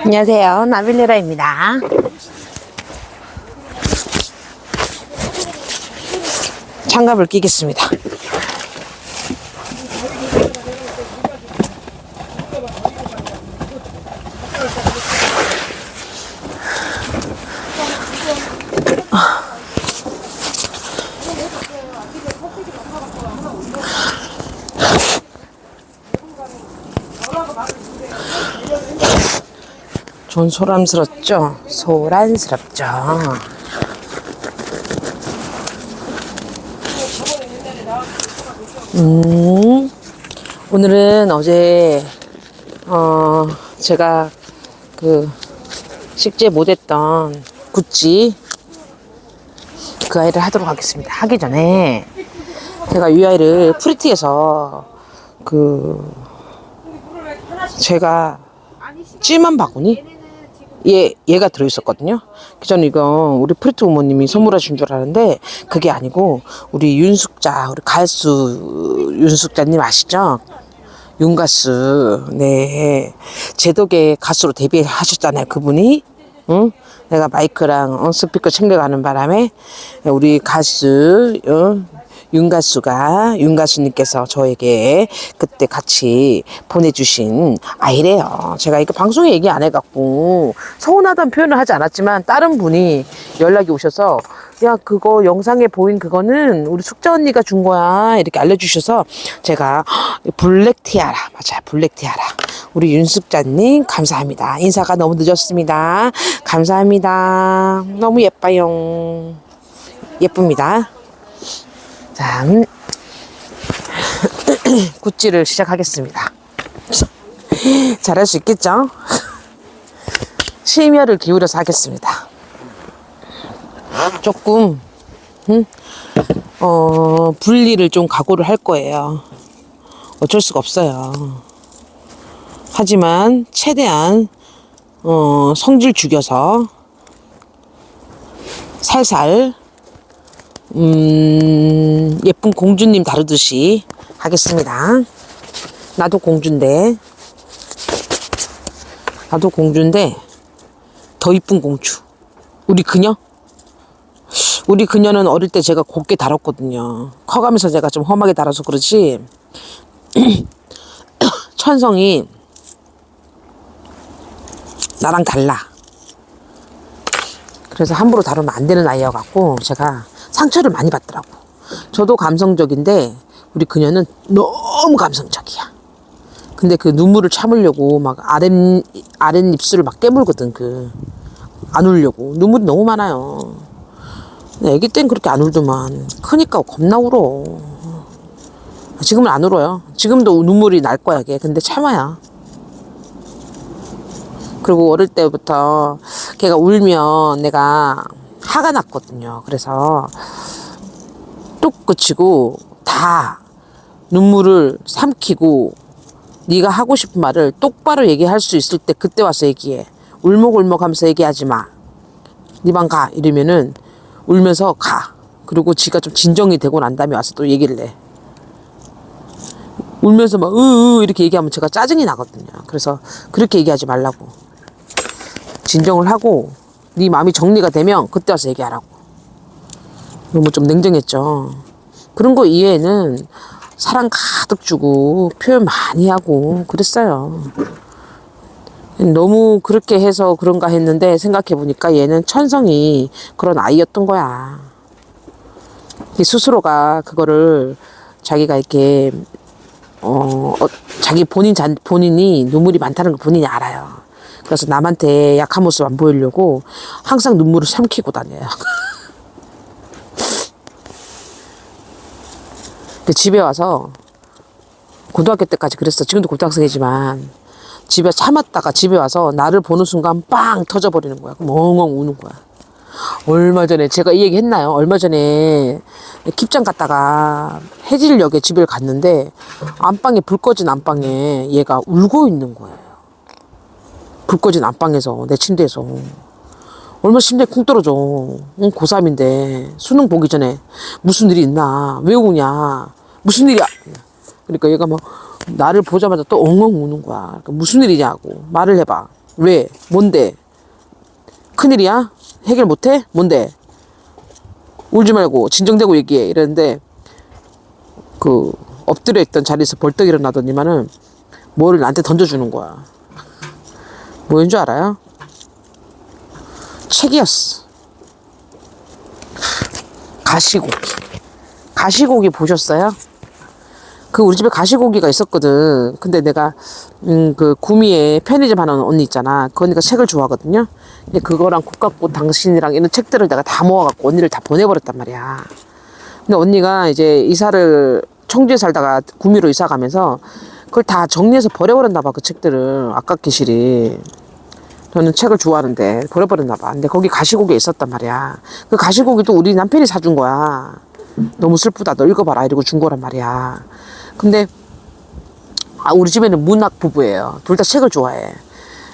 안녕하세요. 나빌레라입니다. 장갑을 끼겠습니다. 좀 소란스럽죠? 소란스럽죠? 오늘은 어제 제가 식재 못했던 구찌 그 아이를 하도록 하겠습니다. 하기 전에 제가 이 아이를 프리티에서 제가 찜한 바구니 얘가 들어있었거든요. 저는 이거 우리 프리트 부모님이 선물하신 줄 알았는데 그게 아니고 우리 윤숙자, 우리 가수 윤숙자님 아시죠? 윤가수. 네, 제 덕에 가수로 데뷔하셨잖아요, 그분이. 응? 내가 마이크랑 스피커 챙겨가는 바람에 우리 가수 윤가수님께서 저에게 그때 같이 보내주신 아이래요. 제가 이거 방송에 얘기 안 해갖고 서운하다는 표현을 하지 않았지만 다른 분이 연락이 오셔서 야, 그거 영상에 보인 그거는 우리 숙자 언니가 준 거야 이렇게 알려주셔서 제가 블랙 티아라, 맞아요, 블랙 티아라, 우리 윤숙자님 감사합니다. 인사가 너무 늦었습니다. 감사합니다. 너무 예뻐요. 예쁩니다. 자, 구찌를 시작하겠습니다. 잘할 수 있겠죠? 심혈을 기울여서 하겠습니다. 조금 분리를 좀 각오를 할 거예요. 어쩔 수가 없어요. 하지만 최대한 성질 죽여서 살살 예쁜 공주님 다루듯이 하겠습니다. 나도 공주인데 더 이쁜 공주. 우리 그녀는 어릴 때 제가 곱게 다뤘거든요. 커가면서 제가 좀 험하게 다뤄서 그렇지 천성이 나랑 달라. 그래서 함부로 다루면 안 되는 아이여갖고 제가 상처를 많이 받더라고. 저도 감성적인데 우리 그녀는 너무 감성적이야. 근데 그 눈물을 참으려고 막 아랫입술을 막 깨물거든. 안 울려고. 눈물이 너무 많아요. 애기 땐 그렇게 안 울더만 크니까 겁나 울어. 지금은 안 울어요. 지금도 눈물이 날 거야 걔. 근데 참아야. 그리고 어릴 때부터 걔가 울면 내가 화가 났거든요. 그래서 뚝 그치고 다 눈물을 삼키고 네가 하고 싶은 말을 똑바로 얘기할 수 있을 때 그때 와서 얘기해. 울먹울먹 하면서 얘기하지 마. 네 방 가. 이러면은 울면서 가. 그리고 지가 좀 진정이 되고 난 다음에 와서 또 얘기를 해. 울면서 막 이렇게 얘기하면 제가 짜증이 나거든요. 그래서 그렇게 얘기하지 말라고. 진정을 하고 네 마음이 정리가 되면 그때 와서 얘기하라고. 너무 좀 냉정했죠. 그런 거 이외에는 사랑 가득 주고 표현 많이 하고 그랬어요. 너무 그렇게 해서 그런가 했는데 생각해보니까 얘는 천성이 그런 아이였던 거야. 스스로가 그거를 자기가 이렇게 자기 본인이 눈물이 많다는 걸 본인이 알아요. 그래서 남한테 약한 모습 안 보이려고 항상 눈물을 삼키고 다녀요. 집에 와서 고등학교 때까지 그랬어. 지금도 고등학생이지만 집에 참았다가 집에 와서 나를 보는 순간 빵 터져버리는 거야. 멍멍 우는 거야. 얼마 전에 제가 이 얘기 했나요? 얼마 전에 킵장 갔다가 해질역에 집을 갔는데 안방에 불 꺼진 안방에 얘가 울고 있는 거예요. 불 꺼진 안방에서 내 침대에서. 얼마 침대에 쿵 떨어져. 고3인데 수능 보기 전에 무슨 일이 있나? 왜 우냐? 무슨 일이야? 그러니까 얘가 막 나를 보자마자 또 엉엉 우는 거야. 그러니까 무슨 일이냐고 말을 해봐. 왜? 뭔데? 큰일이야? 해결 못해? 뭔데? 울지 말고 진정되고 얘기해. 이랬는데 그 엎드려 있던 자리에서 벌떡 일어나더니만은 뭐를 나한테 던져주는 거야. 뭐인 줄 알아요? 책이었어. 가시고기. 가시고기 보셨어요? 그 우리 집에 가시고기가 있었거든. 근데 내가 그 구미에 편의점 하는 언니 있잖아. 그 언니가 책을 좋아하거든요. 근데 그거랑 국가꽃 당신이랑 이런 책들을 내가 다 모아갖고 언니를 다 보내버렸단 말이야. 근데 언니가 이제 이사를 청주에 살다가 구미로 이사 가면서 그걸 다 정리해서 버려버렸나 봐. 그 책들을 아깝게 실이. 저는 책을 좋아하는데 버려버렸나 봐. 근데 거기 가시고기 있었단 말이야. 그 가시고기도 우리 남편이 사준 거야. 너무 슬프다. 너 읽어봐라. 이러고 준 거란 말이야. 근데 우리 집에는 문학 부부예요. 둘 다 책을 좋아해.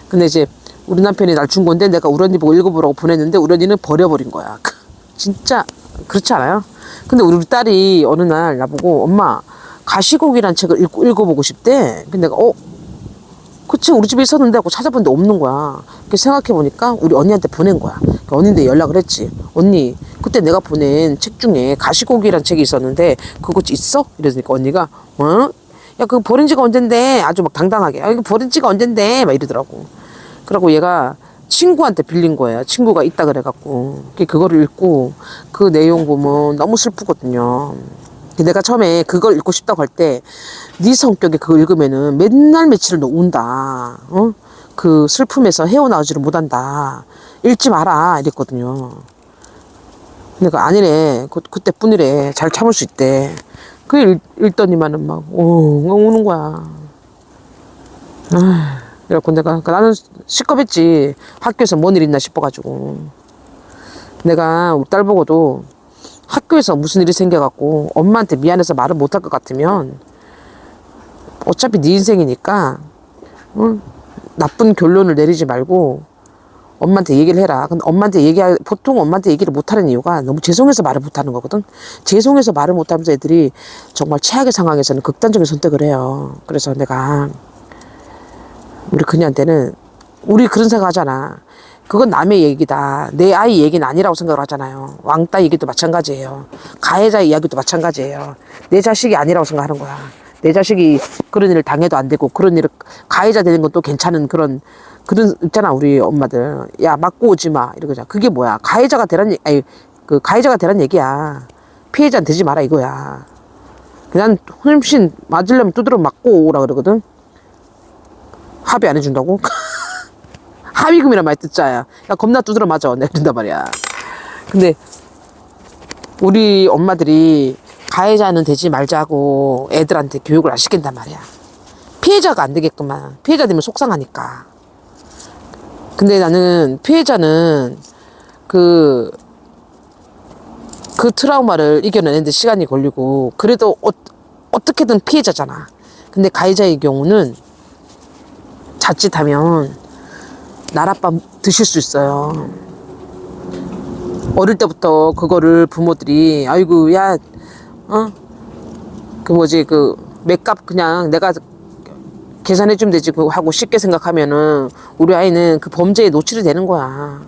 근데 이제 우리 남편이 날 준 건데 내가 우리 언니 보고 읽어보라고 보냈는데 우리 언니는 버려버린 거야. 진짜 그렇지 않아요? 근데 우리 딸이 어느 날 나보고 엄마 가시고기란 책을 읽어보고 싶대. 근데 내가 그 책 우리 집에 있었는데 하고 찾아봤는데 없는 거야. 그래서 생각해보니까 우리 언니한테 보낸 거야. 언니한테 연락을 했지. 언니 그때 내가 보낸 책 중에 가시고기란 책이 있었는데 그거 있어? 이러니까 언니가 야 그거 버린 지가 언젠데 아주 막 당당하게 이거 버린 지가 언젠데 막 이러더라고. 그러고 얘가 친구한테 빌린 거예요. 친구가 있다 그래갖고 그거를 읽고 그 내용 보면 너무 슬프거든요. 내가 처음에 그걸 읽고 싶다고 할 때 네 성격에 그거 읽으면은 맨날 며칠을 너 운다. 그 슬픔에서 헤어나오지를 못한다. 읽지 마라 이랬거든요. 그러니까 아니래. 그때뿐이래. 잘 참을 수 있대. 그 읽더니만은 막 우는 거야. 그래갖고 내가 나는 시겁했지. 학교에서 뭔 일 있나 싶어가지고. 내가 우리 딸 보고도 학교에서 무슨 일이 생겨갖고 엄마한테 미안해서 말을 못할 것 같으면 어차피 네 인생이니까 나쁜 결론을 내리지 말고 엄마한테 얘기를 해라. 근데 보통 엄마한테 얘기를 못하는 이유가 너무 죄송해서 말을 못하는 거거든. 죄송해서 말을 못하면서 애들이 정말 최악의 상황에서는 극단적인 선택을 해요. 그래서 내가 우리 그녀한테는 우리 그런 생각 하잖아. 그건 남의 얘기다. 내 아이 얘기는 아니라고 생각을 하잖아요. 왕따 얘기도 마찬가지예요. 가해자 이야기도 마찬가지예요. 내 자식이 아니라고 생각하는 거야. 내 자식이 그런 일을 당해도 안 되고 그런 일을 가해자 되는 것도 괜찮은 그런 있잖아 우리 엄마들. 야 맞고 오지 마 이러잖아. 그게 뭐야? 가해자가 되란 얘기야. 피해자는 되지 마라 이거야. 난 훨씬 맞으려면 두드러 맞고 오라 그러거든. 합의 안 해준다고? 합의금이란 말 듣자야. 야 겁나 두드러 맞아. 내가 그런단 말이야. 근데 우리 엄마들이 가해자는 되지 말자고 애들한테 교육을 안 시킨단 말이야. 피해자가 안 되겠구만. 피해자 되면 속상하니까. 근데 나는 피해자는 그 트라우마를 이겨내는데 시간이 걸리고 그래도 어떻게든 피해자잖아. 근데 가해자의 경우는 자칫하면 날아밤 드실 수 있어요. 어릴 때부터 그거를 부모들이 아이고 야 맥값 그냥 내가 계산해주면 되지 그거 하고 쉽게 생각하면은 우리 아이는 그 범죄에 노출이 되는 거야.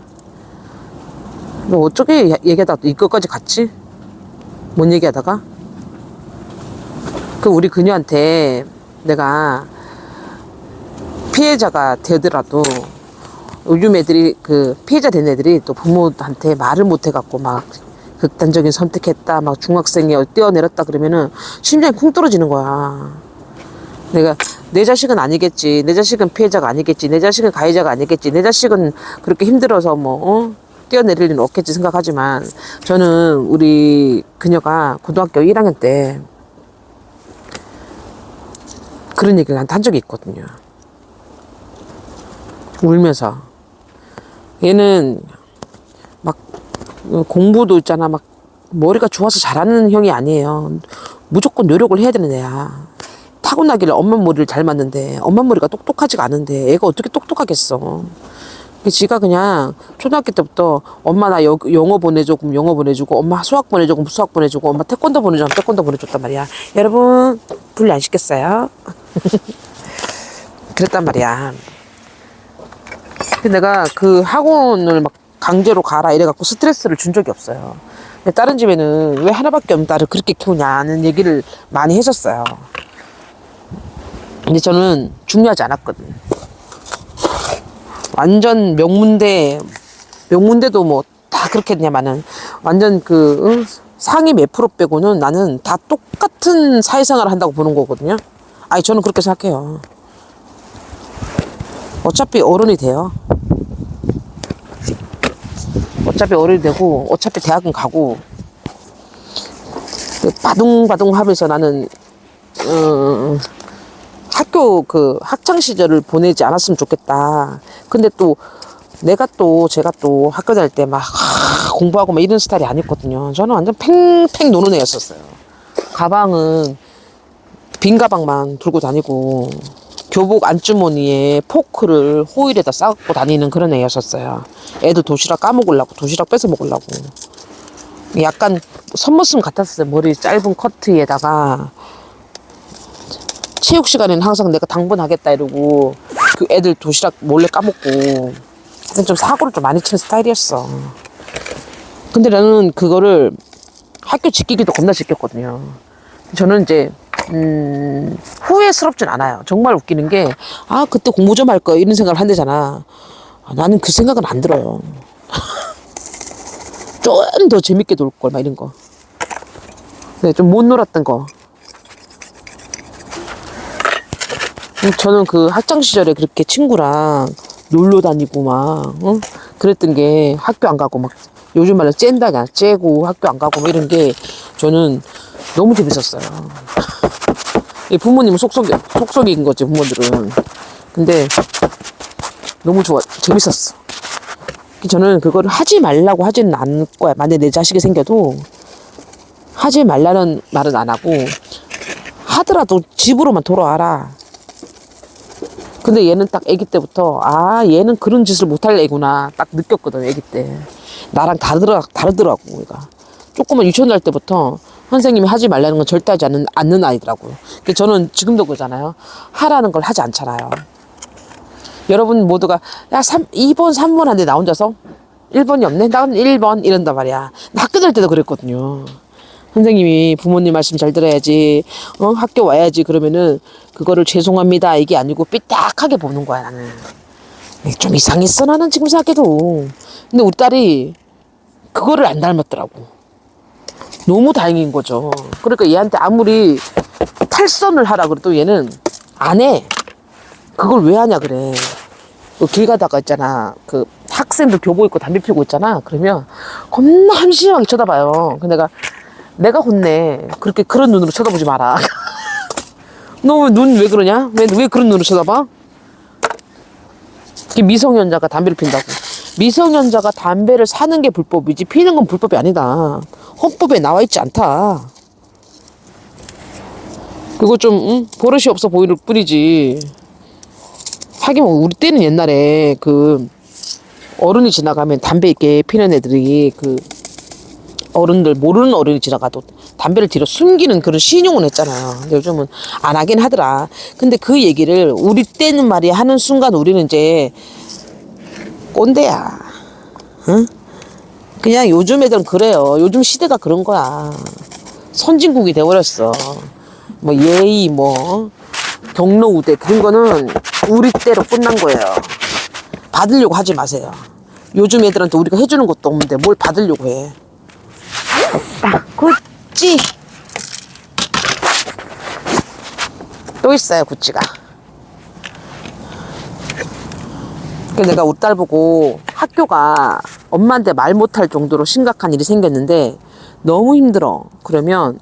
너 어떻게 얘기하다가 이것까지 갔지? 뭔 얘기하다가? 우리 그녀한테 내가 피해자가 되더라도 요즘 애들이 피해자 된 애들이 또 부모한테 말을 못 해갖고 막 극단적인 선택했다 막 중학생이 뛰어내렸다 그러면은 심장이 쿵 떨어지는 거야. 내가 내 자식은 아니겠지. 내 자식은 피해자가 아니겠지. 내 자식은 가해자가 아니겠지. 내 자식은 그렇게 힘들어서 뛰어내릴 일은 없겠지 생각하지만 저는 우리 그녀가 고등학교 1학년 때 그런 얘기를 나한테 한 적이 있거든요. 울면서 얘는 막 공부도 있잖아 막 머리가 좋아서 잘하는 형이 아니에요. 무조건 노력을 해야 되는 애야. 타고나기를 엄마 머리를 잘 맞는데 엄마 머리가 똑똑하지가 않은데 애가 어떻게 똑똑하겠어. 지가 그냥 초등학교 때부터 엄마 나 영어 보내줘 그럼 영어 보내주고 엄마 수학 보내줘 그럼 수학 보내주고 엄마 태권도 보내줘 그럼 태권도 보내줬단 말이야. 여러분 분리 안 시켰어요? 그랬단 말이야. 근데 내가 그 학원을 막 강제로 가라 이래갖고 스트레스를 준 적이 없어요. 근데 다른 집에는 왜 하나밖에 없는 딸을 그렇게 키우냐는 얘기를 많이 했었어요. 근데 저는 중요하지 않았거든. 완전 명문대도 뭐 다 그렇게 했냐마는 완전 상위 몇 프로 빼고는 나는 다 똑같은 사회생활을 한다고 보는 거거든요. 아니 저는 그렇게 생각해요. 어차피 어른이 돼요. 어차피 어른이 되고 어차피 대학은 가고 바둥바둥 하면서 나는 학교 학창 시절을 보내지 않았으면 좋겠다. 근데 또 제가 또 학교 다닐 때 막 공부하고 막 이런 스타일이 아니었거든요. 저는 완전 팽팽 노는 애였었어요. 가방은 빈 가방만 들고 다니고 교복 안주머니에 포크를 호일에다 싸갖고 다니는 그런 애였었어요. 애들 도시락 까먹으려고, 도시락 뺏어 먹으려고. 약간 선머슴 같았어요. 머리 짧은 커트에다가. 체육 시간에는 항상 내가 당번하겠다 이러고 그 애들 도시락 몰래 까먹고 좀 사고를 좀 많이 치는 스타일이었어. 근데 나는 그거를 학교 지키기도 겁나 지켰거든요. 저는 이제 후회스럽진 않아요. 정말 웃기는 게 그때 공부 좀 할 거 이런 생각을 한대잖아. 나는 그 생각은 안 들어요. 좀 더 재밌게 놀 걸 막 이런 거. 네, 좀 못 놀았던 거. 저는 그 학창 시절에 그렇게 친구랑 놀러 다니고 막 그랬던 게 학교 안 가고 막 요즘 말로 쨘다냐 째고 학교 안 가고 막 이런 게 저는 너무 재밌었어요. 부모님은 속속인 거지 부모들은. 근데 너무 재밌었어. 저는 그거를 하지 말라고 하지는 않을 거야. 만약에 내 자식이 생겨도 하지 말라는 말은 안 하고 하더라도 집으로만 돌아와라. 근데 얘는 딱 아기 때부터 얘는 그런 짓을 못할 애구나 딱 느꼈거든. 아기 때 나랑 다르더라고. 얘가 조금만 유치원 갈 때부터 선생님이 하지 말라는 건 절대 하지 않는 아이더라고요. 저는 지금도 그러잖아요. 하라는 걸 하지 않잖아요. 여러분 모두가 2번 3번 하는데 나 혼자서 1번이 없네? 난 1번 이런단 말이야. 나 학교 다닐 때도 그랬거든요. 선생님이 부모님 말씀 잘 들어야지, 학교 와야지 그러면은 그거를 죄송합니다 이게 아니고 삐딱하게 보는 거야. 나는 좀 이상했어 나는 지금 생각해도. 근데 우리 딸이 그거를 안 닮았더라고. 너무 다행인 거죠. 그러니까 얘한테 아무리 탈선을 하라 그래도 얘는 안 해. 그걸 왜 하냐 그래. 길 가다가 있잖아, 그 학생들 교복 입고 담배 피우고 있잖아. 그러면 겁나 한심하게 쳐다봐요. 내가 혼내. 그런 눈으로 쳐다보지 마라. 너 눈 왜 그러냐? 왜 그런 눈으로 쳐다봐? 미성년자가 담배를 핀다고. 미성년자가 담배를 사는 게 불법이지 피는 건 불법이 아니다. 헌법에 나와 있지 않다. 그거 좀 버릇이 없어 보이는 뿐이지. 하긴 우리 때는 옛날에 어른이 지나가면 담배 있게 피는 애들이 어른들 모르는 어른이 지나가도 담배를 뒤로 숨기는 그런 신용은 했잖아요. 근데 요즘은 안 하긴 하더라. 근데 그 얘기를 우리 때는 말이야 하는 순간 우리는 이제 꼰대야. 응? 그냥 요즘 애들은 그래요. 요즘 시대가 그런 거야. 선진국이 돼버렸어. 뭐 예의 경로 우대 그런 거는 우리 때로 끝난 거예요. 받으려고 하지 마세요. 요즘 애들한테 우리가 해주는 것도 없는데 뭘 받으려고 해. 됐다. 구찌. 또 있어요, 구찌가. 그래서 내가 우리 딸 보고 학교가 엄마한테 말 못할 정도로 심각한 일이 생겼는데 너무 힘들어. 그러면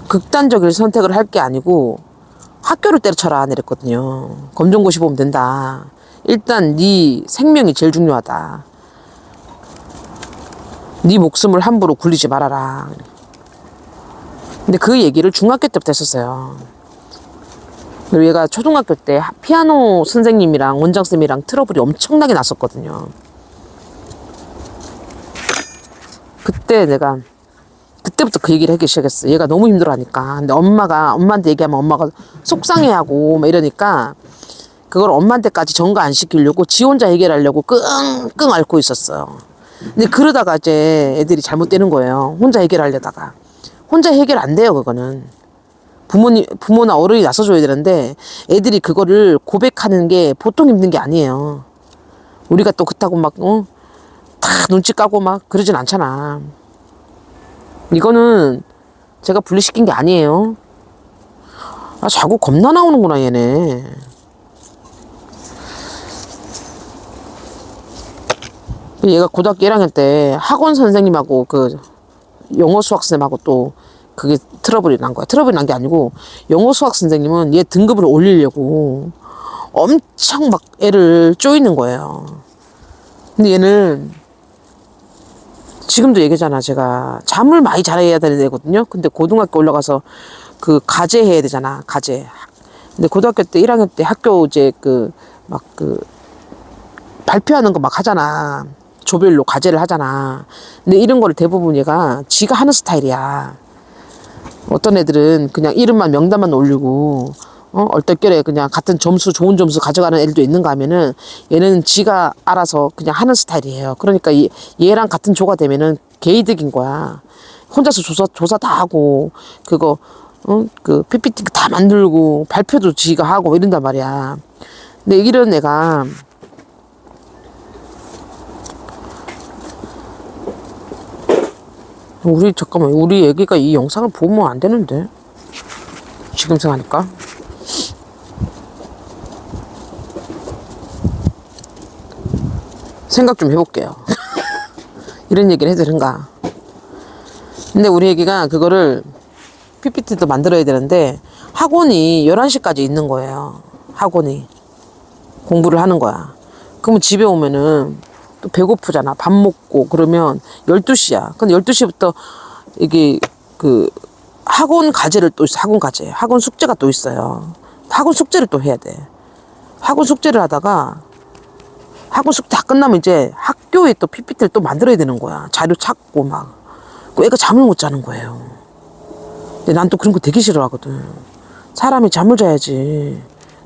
극단적인 선택을 할 게 아니고 학교를 때려쳐라 이랬거든요. 검정고시 보면 된다. 일단 네 생명이 제일 중요하다. 네 목숨을 함부로 굴리지 말아라. 근데 그 얘기를 중학교 때부터 했었어요. 그리고 얘가 초등학교 때 피아노 선생님이랑 원장쌤이랑 트러블이 엄청나게 났었거든요. 그때부터 그 얘기를 하기 시작했어. 얘가 너무 힘들어하니까. 근데 엄마한테 얘기하면 엄마가 속상해하고 막 이러니까 그걸 엄마한테까지 전가 안 시키려고 지 혼자 해결하려고 끙끙 앓고 있었어요. 근데 그러다가 이제 애들이 잘못되는 거예요. 혼자 해결하려다가. 혼자 해결 안 돼요, 그거는. 부모나 어른이 나서줘야 되는데 애들이 그거를 고백하는 게 보통 힘든 게 아니에요. 우리가 또 그렇다고 막, 다 눈치 까고 막 그러진 않잖아. 이거는 제가 분리시킨 게 아니에요. 아, 자꾸 겁나 나오는구나, 얘네. 얘가 고등학교 1학년 때 학원 선생님하고 그 영어 수학 선생님하고 또 그게 트러블이 난 거야. 트러블이 난 게 아니고 영어 수학 선생님은 얘 등급을 올리려고 엄청 막 애를 쪼이는 거예요. 근데 얘는 지금도 얘기잖아. 제가 잠을 많이 잘해야 되는 애거든요. 근데 고등학교 올라가서 그 과제 해야 되잖아. 과제. 근데 고등학교 때 1학년 때 학교 이제 발표하는 거 막 하잖아. 조별로 과제를 하잖아. 근데 이런 거를 대부분 얘가 지가 하는 스타일이야. 어떤 애들은 그냥 이름만 명단만 올리고 얼떨결에 그냥 같은 점수 좋은 점수 가져가는 애들도 있는가 하면은 얘는 지가 알아서 그냥 하는 스타일이에요. 그러니까 얘랑 같은 조가 되면은 개이득인 거야. 혼자서 조사 다 하고 그거 그 PPT 다 만들고 발표도 지가 하고 이런단 말이야. 근데 이런 애가 잠깐만, 우리 애기가 이 영상을 보면 안 되는데. 지금 생각하니까. 생각 좀 해볼게요. 이런 얘기를 해도 되는가. 근데 우리 애기가 그거를 PPT도 만들어야 되는데 학원이 11시까지 있는 거예요. 학원이. 공부를 하는 거야. 그러면 집에 오면은 또 배고프잖아. 밥 먹고 그러면 12시야. 근데 12시부터 이게 그 학원 과제를 또 있어. 학원 과제. 학원 숙제가 또 있어요. 학원 숙제를 또 해야 돼. 학원 숙제를 하다가 학원 숙제 다 끝나면 이제 학교에 또 PPT를 또 만들어야 되는 거야. 자료 찾고 막. 그 애가 잠을 못 자는 거예요. 근데 난 또 그런 거 되게 싫어하거든. 사람이 잠을 자야지.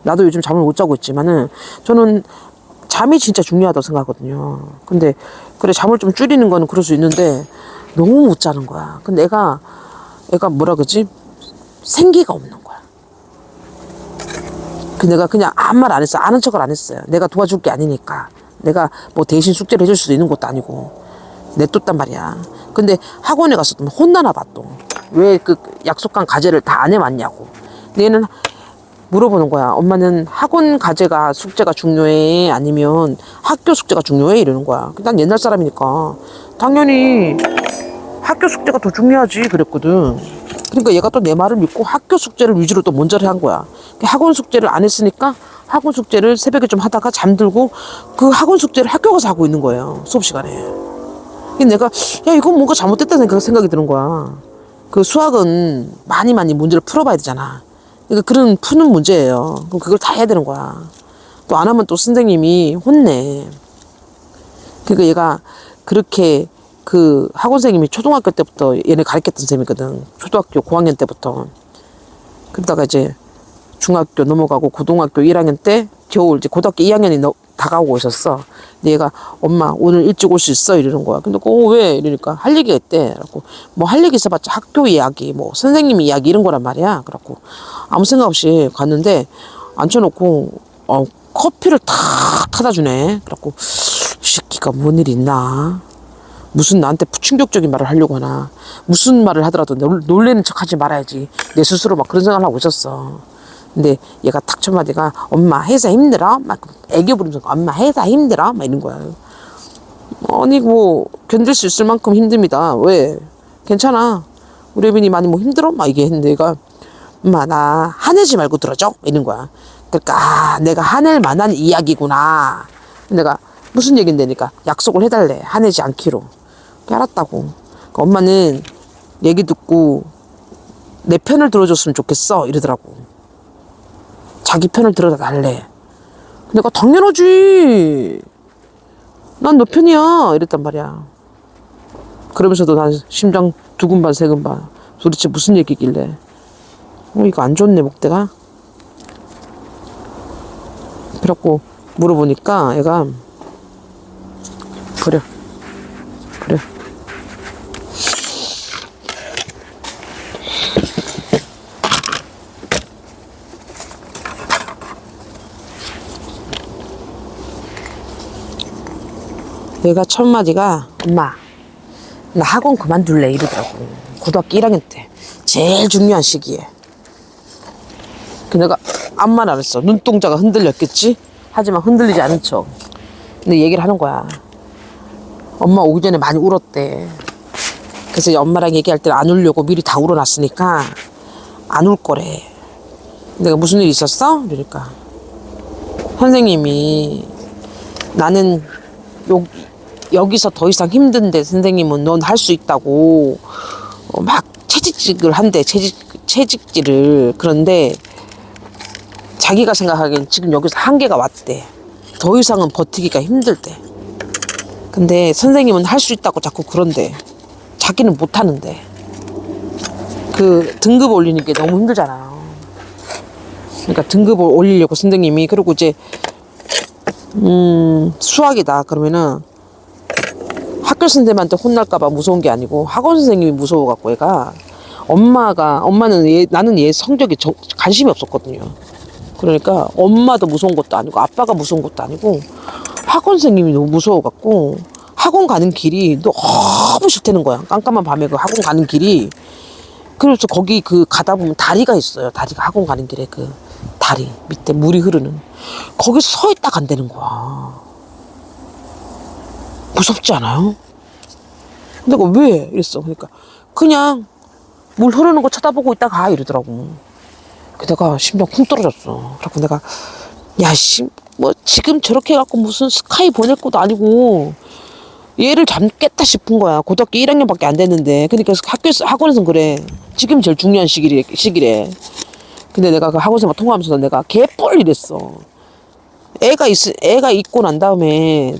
나도 요즘 잠을 못 자고 있지만은 저는 잠이 진짜 중요하다고 생각하거든요. 근데 그래 잠을 좀 줄이는 거는 그럴 수 있는데 너무 못 자는 거야. 근데 애가 뭐라 그러지? 생기가 없는 거야. 그 내가 그냥 아무 말 안 했어. 아는 척을 안 했어요. 내가 도와줄 게 아니니까. 내가 뭐 대신 숙제를 해줄 수도 있는 것도 아니고 냅뒀단 말이야. 근데 학원에 가서 혼나나 봐 또. 왜 그 약속한 과제를 다 안 해왔냐고. 근데 얘는 물어보는 거야. 엄마는 학원 과제가 숙제가 중요해? 아니면 학교 숙제가 중요해? 이러는 거야. 난 옛날 사람이니까 당연히 학교 숙제가 더 중요하지 그랬거든. 그러니까 얘가 또 내 말을 믿고 학교 숙제를 위주로 또 먼저를 한 거야. 학원 숙제를 안 했으니까 학원 숙제를 새벽에 좀 하다가 잠들고 그 학원 숙제를 학교 가서 하고 있는 거예요. 수업 시간에. 내가 야 이건 뭔가 잘못됐다는 생각이 드는 거야. 그 수학은 많이 문제를 풀어봐야 되잖아. 그러니까 그런 푸는 문제예요. 그럼 그걸 다 해야 되는 거야. 또 안 하면 또 선생님이 혼내. 그러니까 얘가 그렇게 그 학원 선생님이 초등학교 때부터 얘네 가르쳤던 선생님이거든. 초등학교 고학년 때부터. 그러다가 이제 중학교 넘어가고 고등학교 1학년 때 겨울 이제 고등학교 2학년이 다가오고 있었어. 근데 얘가 엄마 오늘 일찍 올 수 있어? 이러는 거야. 근데 왜? 이러니까 할 얘기가 있대. 그래갖고 뭐 할 얘기 있어봤자 학교 이야기 뭐 선생님 이야기 이런 거란 말이야. 그래갖고 아무 생각 없이 갔는데 앉혀놓고 커피를 탁 타다 주네. 그래갖고 이 새끼가 뭔 일이 있나? 무슨 나한테 충격적인 말을 하려고 하나? 무슨 말을 하더라도 놀래는 척 하지 말아야지. 내 스스로 막 그런 생각을 하고 있었어. 근데 얘가 탁 첫 마디가 엄마 회사 힘들어? 막 애교 부르면서 엄마 회사 힘들어? 막 이런 거야. 아니 뭐 견딜 수 있을 만큼 힘듭니다. 왜? 괜찮아. 우리 애빈이 많이 뭐 힘들어? 막 이게 했는데 얘가 엄마 나 화내지 말고 들어줘? 이런 거야. 그러니까 내가 화낼 만한 이야기구나. 내가 무슨 얘긴데니까 약속을 해달래. 화내지 않기로. 알았다고. 그러니까 엄마는 얘기 듣고 내 편을 들어줬으면 좋겠어 이러더라고. 자기 편을 들어달래. 내가 당연하지. 난 너 편이야 이랬단 말이야. 그러면서도 난 심장 두근반 세근반. 도대체 무슨 얘기길래 이거 안 좋네 목대가. 그래갖고 물어보니까 얘가 그래 그래 얘가 첫 마디가 엄마 나 학원 그만둘래 이러더라고. 고등학교 1학년 때 제일 중요한 시기에. 그 내가 아무 말 안 했어. 눈동자가 흔들렸겠지? 하지만 흔들리지 않은 척. 근데 얘기를 하는 거야. 엄마 오기 전에 많이 울었대. 그래서 엄마랑 얘기할 때는 안 울려고 미리 다 울어놨으니까 안 울 거래. 내가 무슨 일 있었어? 그러니까 선생님이 나는 여기서 더 이상 힘든데 선생님은 넌 할 수 있다고 막 채찍질을 한대. 채찍질을. 그런데 자기가 생각하기엔 지금 여기서 한계가 왔대. 더 이상은 버티기가 힘들대. 근데 선생님은 할 수 있다고 자꾸 그런대. 자기는 못하는데. 그 등급 올리는 게 너무 힘들잖아요. 그러니까 등급을 올리려고 선생님이. 그리고 이제 수학이다 그러면은 학교 선생님한테 혼날까봐 무서운 게 아니고 학원 선생님이 무서워갖고 얘가 엄마는 나는 얘 성적이 관심이 없었거든요. 그러니까 엄마도 무서운 것도 아니고 아빠가 무서운 것도 아니고 학원 선생님이 너무 무서워갖고 학원 가는 길이 너무 싫다는 거야. 깜깜한 밤에 그 학원 가는 길이. 그래서 거기 그 가다 보면 다리가 있어요. 다리가 학원 가는 길에 그 다리 밑에 물이 흐르는 거기서 서 있다 간다는 거야. 무섭지 않아요? 내가 왜? 이랬어. 그러니까 그냥 물 흐르는 거 쳐다보고 있다 가 이러더라고. 내가 심장 쿵 떨어졌어. 그래갖고 내가 야씨 뭐 지금 저렇게 해갖고 무슨 스카이 보낼 것도 아니고 얘를 잡겠다 싶은 거야. 고등학교 1학년밖에 안 됐는데. 그러니까 학원에서는 그래. 지금 제일 중요한 시기래. 근데 내가 그 학원생과 통화하면서 내가 개뿔 이랬어. 애가 있고 난 다음에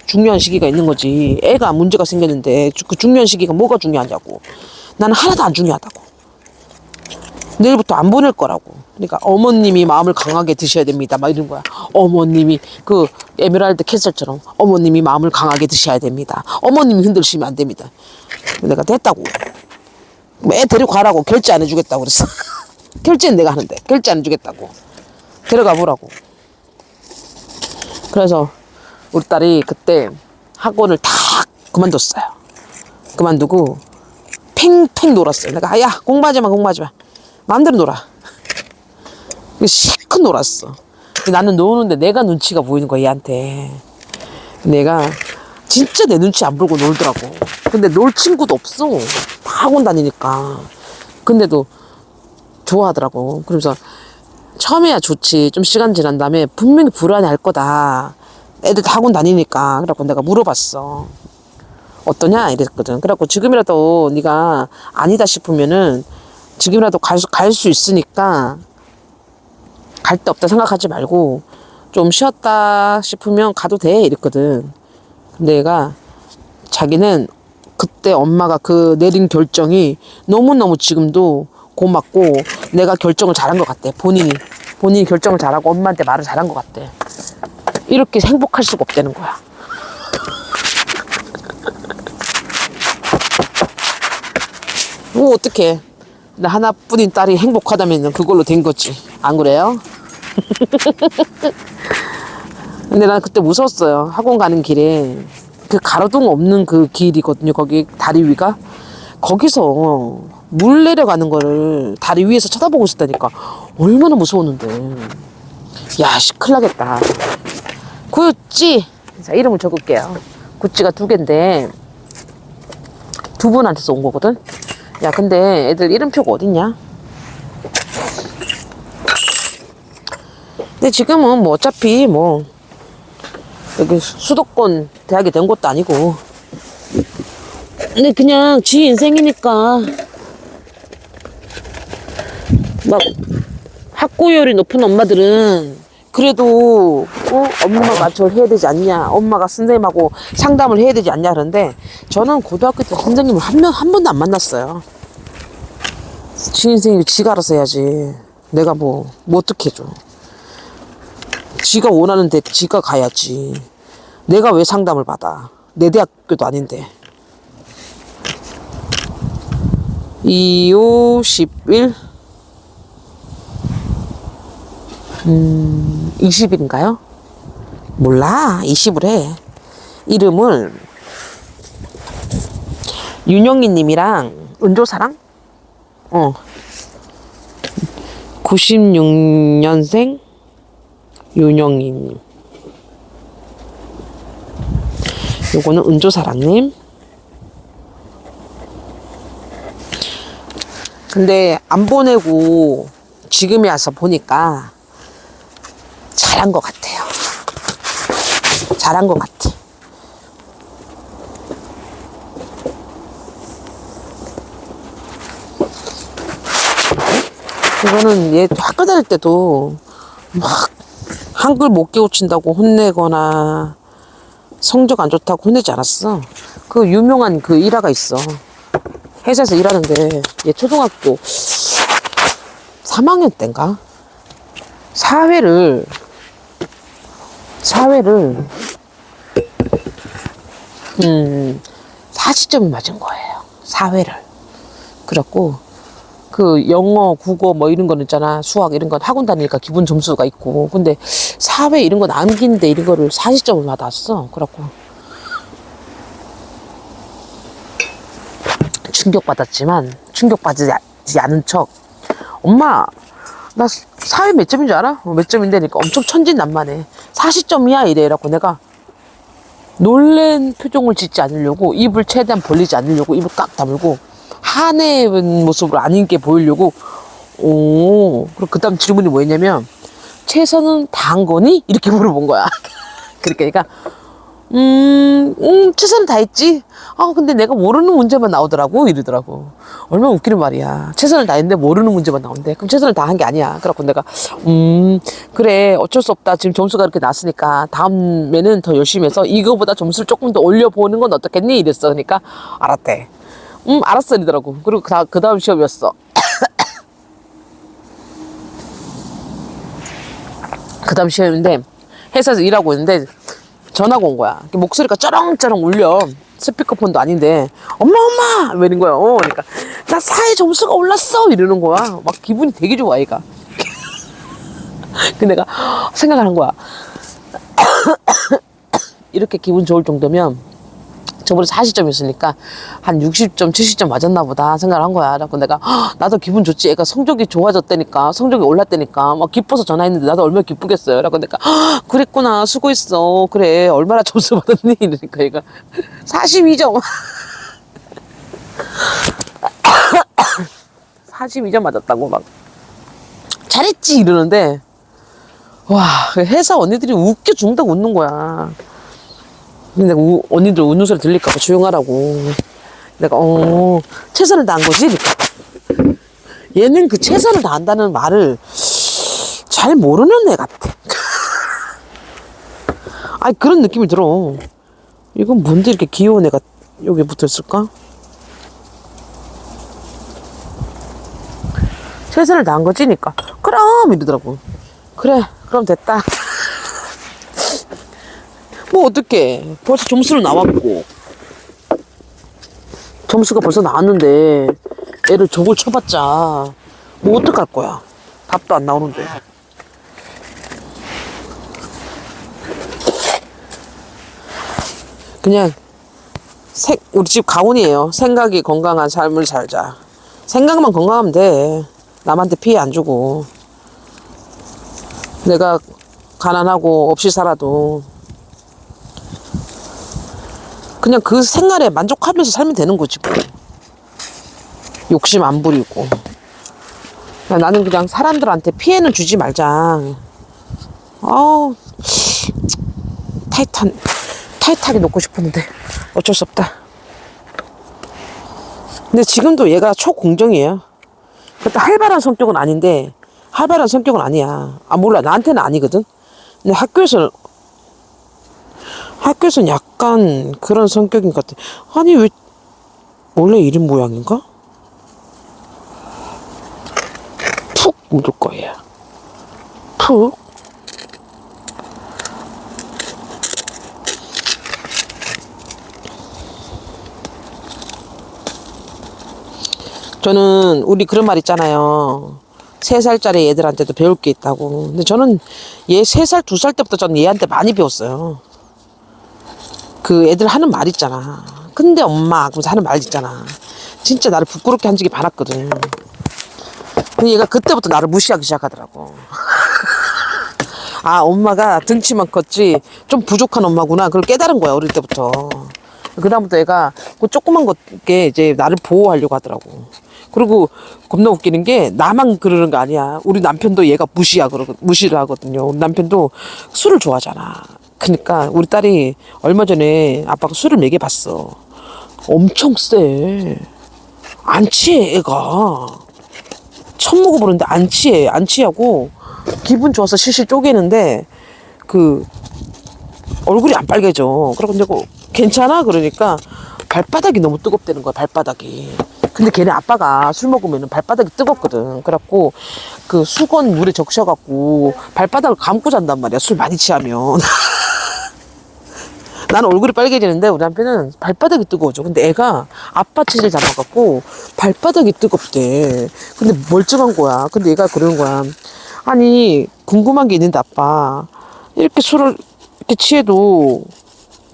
중요한 시기가 있는 거지. 애가 문제가 생겼는데 그 중요한 시기가 뭐가 중요하냐고. 나는 하나도 안 중요하다고. 내일부터 안 보낼 거라고. 그러니까 어머님이 마음을 강하게 드셔야 됩니다. 막 이런 거야. 어머님이 그 에메랄드 캐슬처럼 어머님이 마음을 강하게 드셔야 됩니다. 어머님이 흔들시면 안 됩니다. 내가 됐다고. 애 데리고 가라고. 결제 안 해주겠다고 그랬어. 결제는 내가 하는데 결제 안 해주겠다고. 데려가 보라고. 그래서 우리 딸이 그때 학원을 다 그만뒀어요. 그만두고 팽팽 놀았어요. 내가 야 공부하지 마. 마음대로 놀아. 실컷 놀았어. 나는 노는데 내가 눈치가 보이는 거야 얘한테. 내가 진짜 내 눈치 안 보고 놀더라고. 근데 놀 친구도 없어. 다 학원 다니니까. 근데도 좋아하더라고. 그러면서 처음에야 좋지. 좀 시간 지난 다음에 분명히 불안해할 거다. 애들 다 학원 다니니까. 그래갖고 내가 물어봤어. 어떠냐 이랬거든. 그래갖고 지금이라도 네가 아니다 싶으면은 지금이라도 갈 수 있으니까 갈 데 없다 생각하지 말고 좀 쉬었다 싶으면 가도 돼 이랬거든. 근데 얘가 자기는 그때 엄마가 그 내린 결정이 너무너무 지금도 고맙고 내가 결정을 잘한 것 같대. 본인이 결정을 잘하고 엄마한테 말을 잘한 것 같대. 이렇게 행복할 수가 없다는 거야. 뭐 어떡해. 나 하나뿐인 딸이 행복하다면 그걸로 된 거지. 안 그래요? 근데 난 그때 무서웠어요. 학원 가는 길에 그 가로등 없는 그 길이거든요. 거기 다리 위가. 거기서 물 내려가는 거를 다리 위에서 쳐다보고 있었다니까. 얼마나 무서웠는데. 야, 씨, 큰일 나겠다. 구찌. 자, 이름을 적을게요. 구찌가 2개인데 두 분한테서 온 거거든. 야, 근데 애들 이름표가 어딨냐? 근데 지금은 뭐 어차피 뭐 여기 수도권 대학이 된 것도 아니고. 근데 그냥 지 인생이니까 막 학구열이 높은 엄마들은 그래도 엄마가 저를 해야 되지 않냐, 엄마가 선생님하고 상담을 해야 되지 않냐 그런데 저는 고등학교 때 선생님을 한 번도 안 만났어요. 지 인생이 지가 알아서 해야지. 내가 뭐 어떻게 해줘. 지가 원하는데 지가 가야지. 내가 왜 상담을 받아? 내 대학교도 아닌데. 2, 5, 11 20일인가요? 몰라. 20을 해. 이름을 윤영희 님이랑 은조사랑 96년생 윤영희 님. 요거는 은조사랑님. 근데 안 보내고 지금에 와서 보니까 잘한 것 같아요. 잘한 것 같아. 이거는 얘 학교 다닐 때도 막 한글 못 깨우친다고 혼내거나 성적 안 좋다고 혼내지 않았어. 그 유명한 그 일화가 있어. 회사에서 일하는데 얘 초등학교 3학년 때인가? 사회를 40점이 맞은 거예요. 사회를. 그래갖고 그 영어, 국어 뭐 이런 거는 있잖아. 수학 이런 건 학원 다니니까 기본 점수가 있고. 근데 사회 이런 건 암기인데 이런 거를 40점을 받았어. 그래갖고 충격받았지만 충격받지 않은 척 엄마 나 사회 몇 점인 줄 알아? 몇 점인데니까 엄청 천진난만해. 40점이야 이래라고 내가 놀란 표정을 짓지 않으려고 입을 최대한 벌리지 않으려고 입을 꽉 다물고 화내는 모습으로 아닌 게 보이려고 그리고 그 다음 질문이 뭐였냐면 최선은 다한 거니? 이렇게 물어본 거야. 그러니까 최선을 다했지. 근데 내가 모르는 문제만 나오더라고 이러더라고. 얼마나 웃기는 말이야. 최선을 다했는데 모르는 문제만 나온대. 그럼 최선을 다한 게 아니야. 그래갖고 내가 그래 어쩔 수 없다. 지금 점수가 이렇게 났으니까 다음에는 더 열심히 해서 이거보다 점수를 조금 더 올려보는 건 어떻겠니? 이랬어. 그러니까 알았대. 알았어 이러더라고. 그리고 그 다음 시험이었어. 그 다음 시험인데 회사에서 일하고 있는데 전화가 온 거야. 목소리가 쩌렁쩌렁 울려. 스피커폰도 아닌데 엄마 왜 이런 거야. 그러니까 나 사회 점수가 올랐어 이러는 거야. 막 기분이 되게 좋아 얘가. 근데 내가 생각을 한 거야. 이렇게 기분 좋을 정도면 저번에 40점이었으니까 한 60점 70점 맞았나 보다 생각을 한 거야. 그래서 내가 나도 기분 좋지. 애가 성적이 좋아졌다니까 성적이 올랐다니까 막 기뻐서 전화했는데 나도 얼마나 기쁘겠어요. 그래서 내가 그랬구나 수고했어. 그래 얼마나 점수 받았니? 이러니까 얘가 42점 42점 맞았다고 막 잘했지 이러는데 와 회사 언니들이 웃겨 죽는다고 웃는 거야. 근데 언니들 웃는 소리 들릴까봐 조용하라고. 내가 최선을 다한 거지? 그러니까. 얘는 그 최선을 다한다는 말을 잘 모르는 애 같아. 아니 그런 느낌이 들어. 이건 뭔데 이렇게 귀여운 애가 여기 붙어있을까? 최선을 다한 거지? 그러니까 그럼 이러더라고. 그래 그럼 됐다. 뭐 어떡해. 벌써 점수를 나왔고 점수가 벌써 나왔는데 애를 저걸 쳐봤자 뭐 어떡할 거야. 답도 안 나오는데. 그냥 우리 집 가훈이에요. 생각이 건강한 삶을 살자. 생각만 건강하면 돼. 남한테 피해 안 주고. 내가 가난하고 없이 살아도 그냥 그 생활에 만족하면서 살면 되는 거지 뭐. 욕심 안 부리고. 나는 그냥 사람들한테 피해는 주지 말자. 타이트하게 놓고 싶었는데 어쩔 수 없다. 근데 지금도 얘가 초공정이에요. 그러니까 활발한 성격은 아닌데 활발한 성격은 아니야. 몰라 나한테는 아니거든. 근데 학교에서는 약간 그런 성격인 것 같아. 아니 왜 원래 이런 모양인가? 푹 묻을 거예요. 푹. 저는 우리 그런 말 있잖아요. 3살짜리 애들한테도 배울 게 있다고. 근데 저는 얘 3살, 2살 때부터 저는 얘한테 많이 배웠어요. 그 애들 하는 말 있잖아. 근데 엄마 그러면서 하는 말 있잖아. 진짜 나를 부끄럽게 한 적이 많았거든. 근데 얘가 그때부터 나를 무시하기 시작하더라고. 아, 엄마가 등치만 컸지 좀 부족한 엄마구나. 그걸 깨달은 거야, 어릴 때부터. 그다음부터 얘가 그 조그만 것게 이제 나를 보호하려고 하더라고. 그리고 겁나 웃기는 게 나만 그러는 거 아니야. 우리 남편도 얘가 무시를 하거든요. 우리 남편도 술을 좋아하잖아. 그러니까 우리 딸이 얼마 전에 아빠가 술을 먹여봤어. 엄청 세. 안 취해, 애가. 처음 먹어보는데 안 취해. 안 취하고 기분 좋아서 실실 쪼개는데 그 얼굴이 안 빨개져. 그러고 내가 괜찮아? 그러니까 발바닥이 너무 뜨겁다는 거야, 발바닥이. 근데 걔네 아빠가 술 먹으면 발바닥이 뜨겁거든. 그래갖고 그 수건 물에 적셔갖고 발바닥을 감고 잔단 말이야, 술 많이 취하면. 나는 얼굴이 빨개지는데 우리 남편은 발바닥이 뜨거워져. 근데 애가 아빠 체질 잡아갖고 발바닥이 뜨겁대. 근데 멀쩡한 거야. 근데 얘가 그러는 거야. 아니, 궁금한 게 있는데 아빠, 이렇게 술을 이렇게 취해도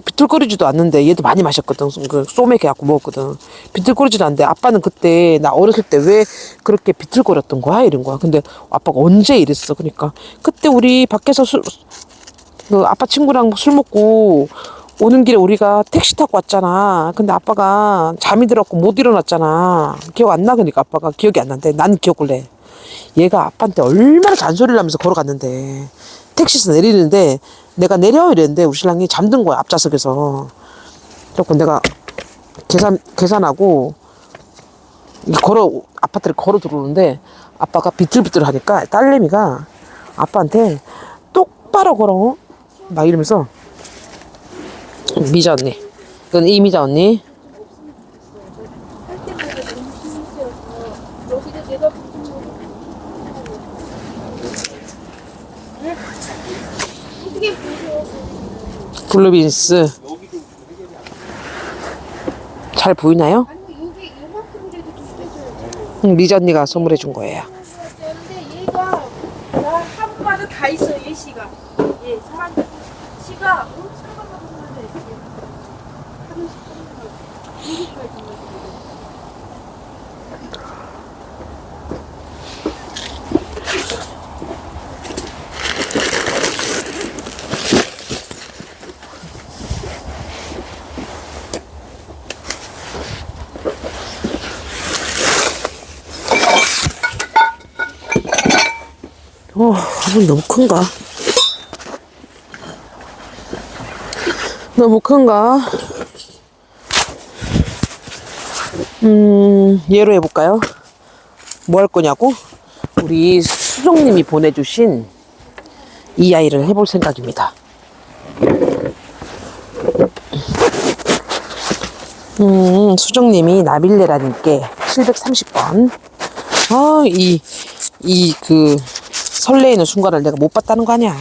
비틀거리지도 않는데, 얘도 많이 마셨거든. 그 소맥 해갖고 먹었거든. 비틀거리지도 않는데 아빠는 그때 나 어렸을 때 왜 그렇게 비틀거렸던 거야? 이런 거야. 근데 아빠가 언제 이랬어? 그러니까 그때 우리 밖에서 그 아빠 친구랑 술 먹고 오는 길에 우리가 택시 타고 왔잖아. 근데 아빠가 잠이 들었고 못 일어났잖아. 기억 안 나? 그러니까 아빠가 기억이 안 난대. 난 기억을 해. 얘가 아빠한테 얼마나 잔소리를 하면서 걸어갔는데, 택시에서 내리는데 내가 내려 이랬는데 우리 신랑이 잠든 거야, 앞좌석에서. 그래서 내가 계산하고 아파트를 걸어 들어오는데 아빠가 비틀비틀 하니까 딸내미가 아빠한테 똑바로 걸어 막 이러면서, 미자 언니, 이건 이미자 언니. 블루빈스 잘 보이나요? 미자 언니가 선물해 준 거예요. 근데 얘가 나 하루마다 다 있어. 얘 씨가 사람 씨가 엄청 많았는데 하루씩 여기까지. 화분 너무 큰가? 너무 큰가? 얘로 해볼까요? 뭐 할 거냐고? 우리 수정님이 보내주신 이 아이를 해볼 생각입니다. 수정님이 나빌레라님께 730번. 그 설레이는 순간을 내가 못 봤다는 거 아니야.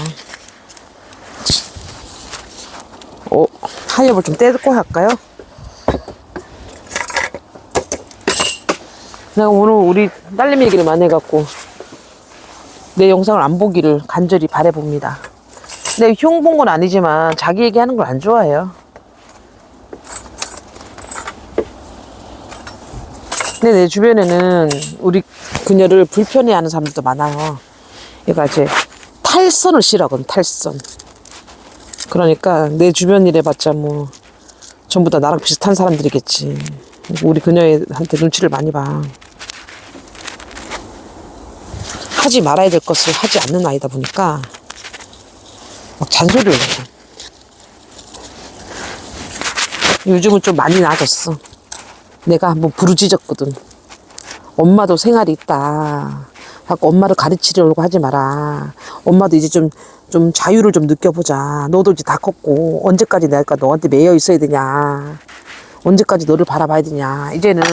하엽을 좀 떼고 할까요? 내가 오늘 우리 딸내미 얘기를 많이 해갖고 내 영상을 안 보기를 간절히 바라봅니다. 근데 흉 본 건 아니지만 자기 얘기하는 걸 안 좋아해요. 근데 내 주변에는 우리 그녀를 불편해하는 사람들도 많아요. 얘가 이제 탈선을 싫어하거든, 탈선. 그러니까 내 주변 일 해봤자 뭐 전부 다 나랑 비슷한 사람들이겠지. 우리 그녀한테 눈치를 많이 봐. 하지 말아야 될 것을 하지 않는 아이다 보니까 막 잔소리를 해. 요즘은 좀 많이 나아졌어. 내가 한번 부르짖었거든. 엄마도 생활이 있다. 자꾸 엄마를 가르치려고 하지 마라. 엄마도 이제 좀 자유를 좀 느껴보자. 너도 이제 다 컸고 언제까지 내가 너한테 매여 있어야 되냐. 언제까지 너를 바라봐야 되냐. 이제는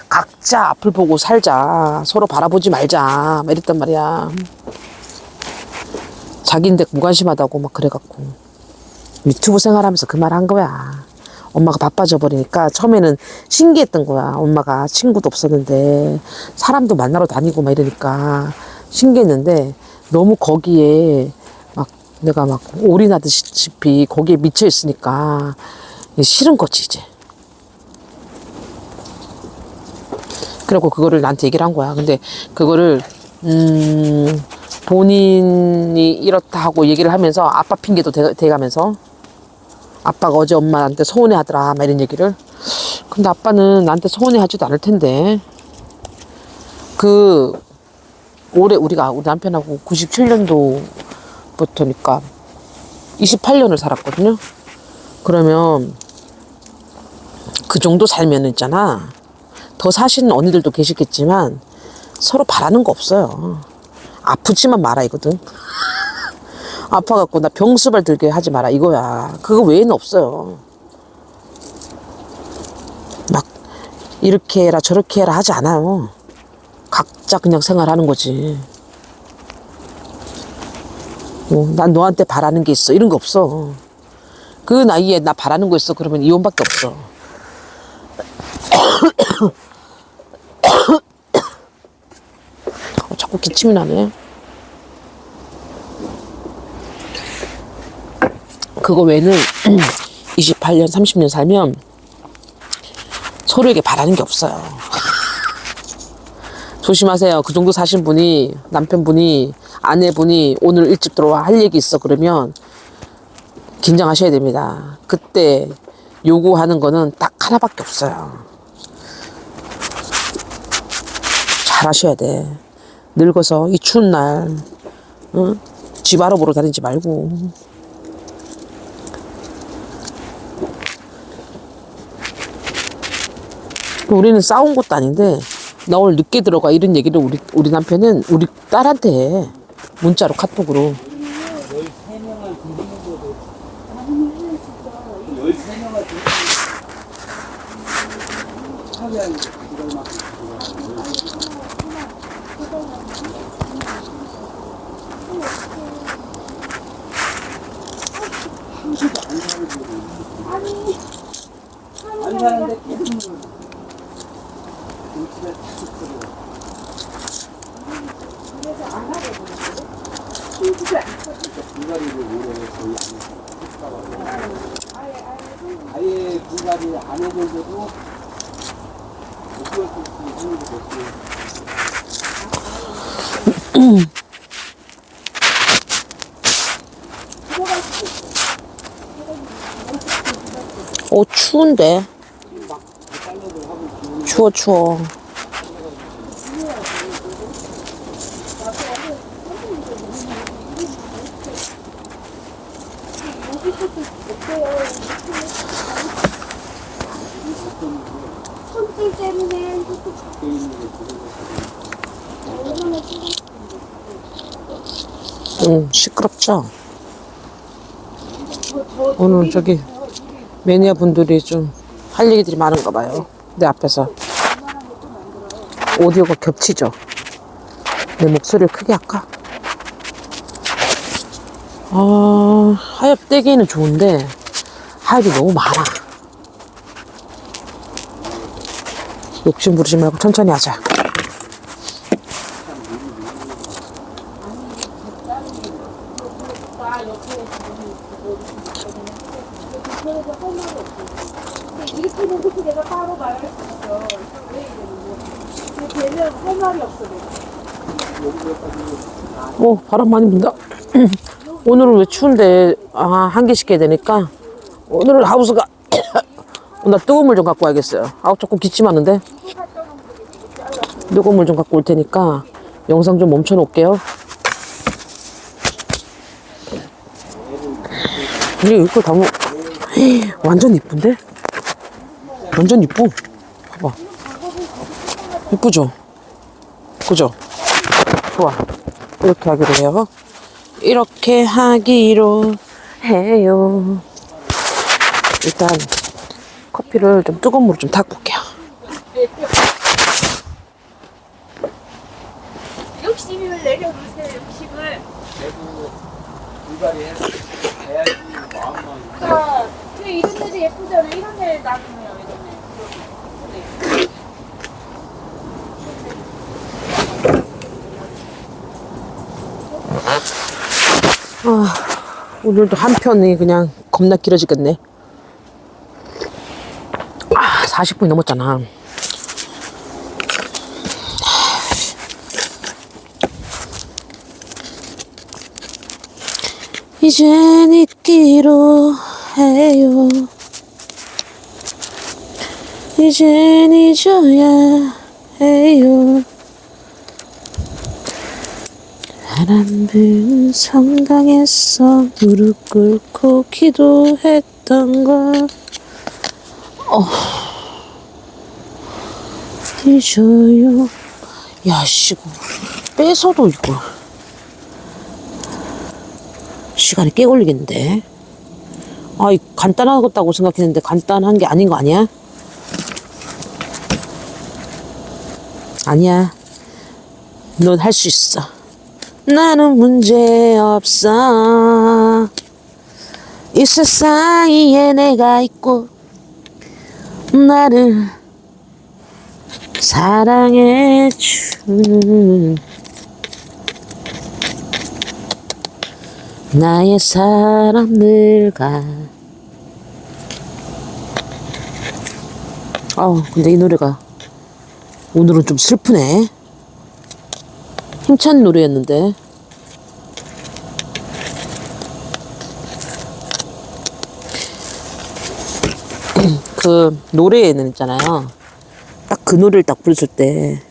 각자 앞을 보고 살자. 서로 바라보지 말자. 막 이랬단 말이야. 자기인데 무관심하다고 막 그래갖고 유튜브 생활하면서 그 말 한 거야. 엄마가 바빠져 버리니까 처음에는 신기했던 거야. 엄마가 친구도 없었는데 사람도 만나러 다니고 막 이러니까 신기했는데 너무 거기에 막 내가 막 올인하듯이 거기에 미쳐 있으니까 싫은 거지 이제. 그리고 그거를 나한테 얘기를 한 거야. 근데 그거를 본인이 이렇다 하고 얘기를 하면서 아빠 핑계도 대가면서 아빠가 어제 엄마한테 서운해 하더라 막 이런 얘기를. 근데 아빠는 나한테 서운해 하지도 않을 텐데 그 올해 우리 남편하고 97년도부터니까 28년을 살았거든요. 그러면 그 정도 살면 있잖아, 더 사시는 언니들도 계시겠지만 서로 바라는 거 없어요. 아프지만 마라 이거든. 아파갖고 나 병수발 들게 하지 마라 이거야. 그거 외에는 없어요. 막 이렇게 해라 저렇게 해라 하지 않아요. 각자 그냥 생활하는 거지. 난 너한테 바라는 게 있어 이런 거 없어. 그 나이에 나 바라는 거 있어 그러면 이혼밖에 없어. 자꾸 기침이 나네. 그거 외에는 28년 30년 살면 서로에게 바라는 게 없어요. 조심하세요. 그 정도 사신 분이, 남편분이, 아내분이 오늘 일찍 들어와 할 얘기 있어 그러면 긴장하셔야 됩니다. 그때 요구하는 거는 딱 하나밖에 없어요. 잘하셔야 돼. 늙어서 이 추운 날 집 알아보러 다니지 말고. 우리는 싸운 것도 아닌데 나 오늘 늦게 들어가 이런 얘기를 우리 남편은 우리 딸한테 해. 문자로 카톡으로. 13명을 드리는 거도 13명을 하면 그걸 막 안 사는데 계속 눈치가 탁 들어. 불가리를 오래 거의 안 했어. 아예 불가리 안 해본데도 못 구할 수 있으면 하는 게 됐지. 추운데. 추워. 손질 때문에 시끄럽죠? 오늘 저기 매니아 분들이 좀 할 얘기들이 많은가 봐요. 내 앞에서 오디오가 겹치죠? 내 목소리를 크게 할까? 하얗 떼기는 좋은데 하얗이 너무 많아. 욕심 부리지 말고 천천히 하자. 이렇게 놓고 내가 따로 말할 수 있어. 왜 이러는데? 걔는 할 말이 없어. 내가. 바람 많이 분다. 오늘은 왜 추운데 한 개씩 해야 되니까 오늘은 하우스가 나 뜨거운 물 좀 갖고 와야겠어요. 조금 기침하는데 뜨거운 물 좀 갖고 올 테니까 영상 좀 멈춰 놓을게요. 이거 다 완전 이쁜데? 완전 이뻐. 봐봐. 이쁘죠? 그죠? 좋아. 이렇게 하기로 해요. 이렇게 하기로 해요. 일단 커피를 좀 뜨거운 물을 좀 타고 올게요. 욕심을 내려놓으세요. 욕심을. 불가리 해야지 마음만. 자, 그 이런 애도 예쁘잖아. 이런 애 놔두면 이런 애. 이렇게. 오늘도 한 편이 그냥 겁나 길어지겠네. 40분이 넘었잖아. 이젠 잊기로 해요. 이젠 잊어야 해요. 바람은 성당에서 무릎 꿇고 기도했던 걸 잊어요. 야, 씨, 뺏어도 이거 시간이 꽤 걸리겠는데. 이 간단하다고 생각했는데 간단한 게 아닌 거 아니야? 아니야. 넌 할 수 있어. 나는 문제 없어. 이 세상에 내가 있고 나를 사랑해주는 나의 사람들과. 근데 이 노래가 오늘은 좀 슬프네. 힘찬 노래였는데. 그 노래에는 있잖아요. 딱 그 노래를 딱 부르실 때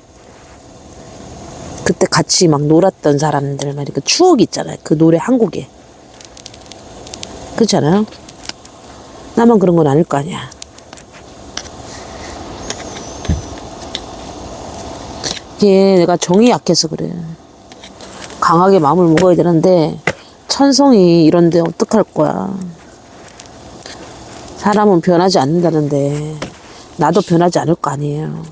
그때 같이 막 놀았던 사람들 막 이렇게 추억이 있잖아요. 그 노래 한 곡에. 그렇지 않아요? 나만 그런 건 아닐 거 아니야. 이게 내가 정이 약해서 그래. 강하게 마음을 먹어야 되는데 천성이 이런데 어떡할 거야. 사람은 변하지 않는다는데 나도 변하지 않을 거 아니에요.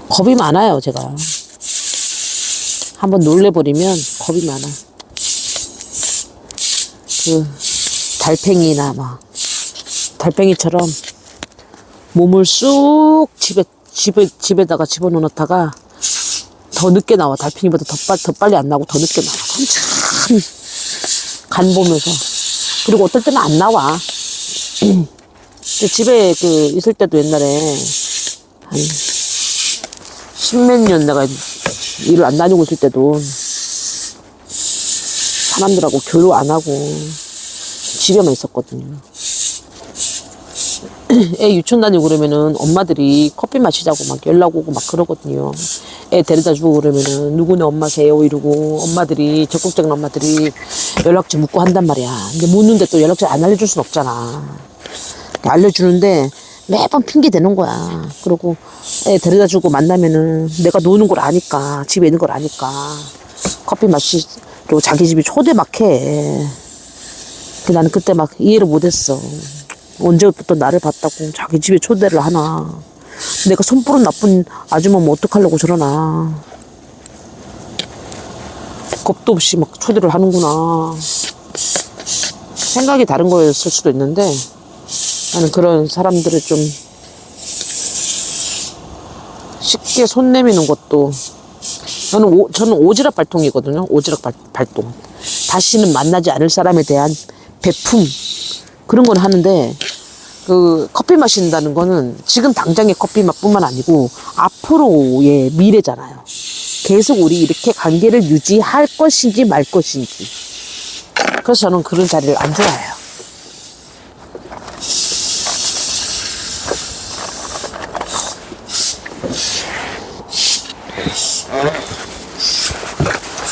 겁이 많아요, 제가. 한번 놀래버리면 겁이 많아. 그 달팽이나 막 달팽이처럼 몸을 쑥 집에다가 집어넣다가 더 늦게 나와. 달팽이보다 더 빨리 안 나고 더 늦게 나와. 한참 간 보면서. 그리고 어떨 때는 안 나와. 집에 있을 때도 옛날에 한 십몇 년 내가 일을 안 다니고 있을 때도 사람들하고 교류 안 하고 집에만 있었거든요. 애 유치원 다니고 그러면은 엄마들이 커피 마시자고 막 연락 오고 막 그러거든요. 애 데려다 주고 그러면은 누구네 엄마세요 이러고 엄마들이 적극적인 엄마들이 연락처 묻고 한단 말이야. 근데 묻는데 또 연락처 안 알려줄 순 없잖아. 알려주는데 매번 핑계 대는 거야. 그리고 애 데려다 주고 만나면은 내가 노는 걸 아니까, 집에 있는 걸 아니까 커피 마시러 자기 집이 초대 막 해. 나는 그때 막 이해를 못했어. 언제부터 나를 봤다고 자기 집에 초대를 하나. 내가 손부른 나쁜 아줌마면 어떡하려고 저러나. 겁도 없이 막 초대를 하는구나. 생각이 다른 거였을 수도 있는데 나는 그런 사람들을 좀 쉽게 손 내미는 것도, 저는 오지랖 발동이거든요. 오지랖 발동. 다시는 만나지 않을 사람에 대한 베품, 그런 건 하는데 커피 마신다는 거는 지금 당장의 커피 맛뿐만 아니고 앞으로의 미래잖아요. 계속 우리 이렇게 관계를 유지할 것인지 말 것인지. 그래서 저는 그런 자리를 안 좋아해요.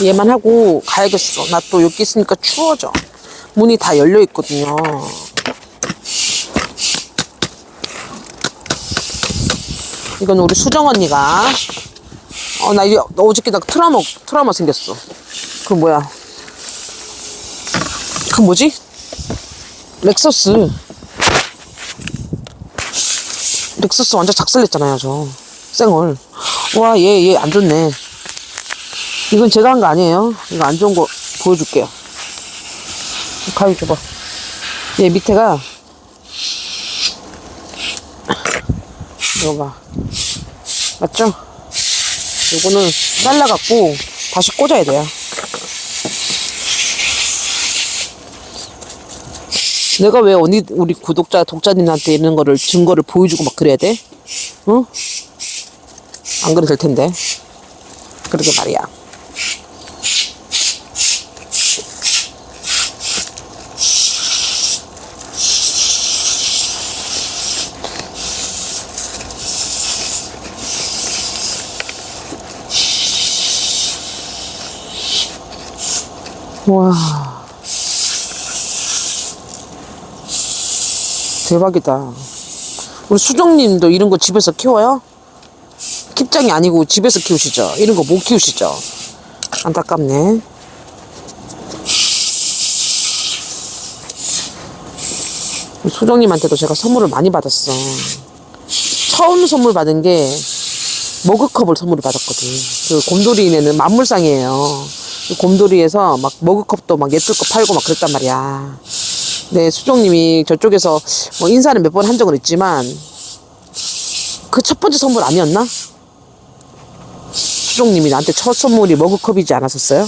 얘만 하고 가야겠어. 나 또 여기 있으니까 추워져. 문이 다 열려 있거든요. 이건 우리 수정 언니가. 나 어저께 트라우마 생겼어. 그 뭐야? 그 뭐지? 렉서스 완전 작살냈잖아요, 저. 쌩얼. 와, 얘 안 좋네. 이건 제가 한 거 아니에요. 이거 안 좋은 거 보여줄게요. 가위 줘봐. 얘 밑에가, 이거 봐. 맞죠? 요거는 잘라갖고 다시 꽂아야 돼요. 내가 왜 우리 독자님한테 이런 거를 증거를 보여주고 막 그래야 돼? 응? 안 그래도 될 텐데. 그러게 말이야. 와. 대박이다. 우리 수정님도 이런 거 집에서 키워요? 킵장이 아니고 집에서 키우시죠? 이런 거 못 키우시죠? 안타깝네. 수정님한테도 제가 선물을 많이 받았어. 처음 선물 받은 게 머그컵을 선물을 받았거든. 그 곰돌이네는 만물상이에요. 그 곰돌이에서 막 머그컵도 막 예쁠 거 팔고 막 그랬단 말이야. 네, 수정님이 저쪽에서 뭐 인사는 몇 번 한 적은 있지만 그 첫 번째 선물 아니었나? 수정님이 나한테 첫 선물이 머그컵이지 않았었어요?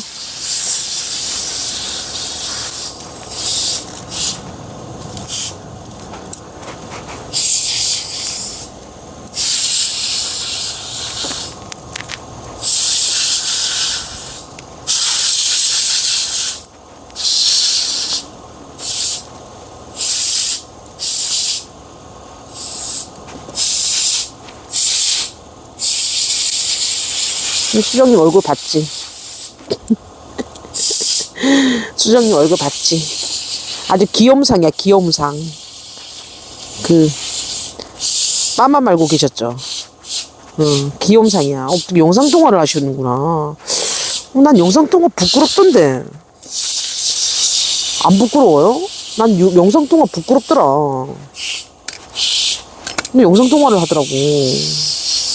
수정님 얼굴 봤지? 수정님 얼굴 봤지? 아주 귀염상이야, 귀염상. 빠마 말고 계셨죠? 귀염상이야. 어떻게 영상통화를 하시는구나. 난 영상통화 부끄럽던데. 안 부끄러워요? 난 영상통화 부끄럽더라. 근데 영상통화를 하더라고.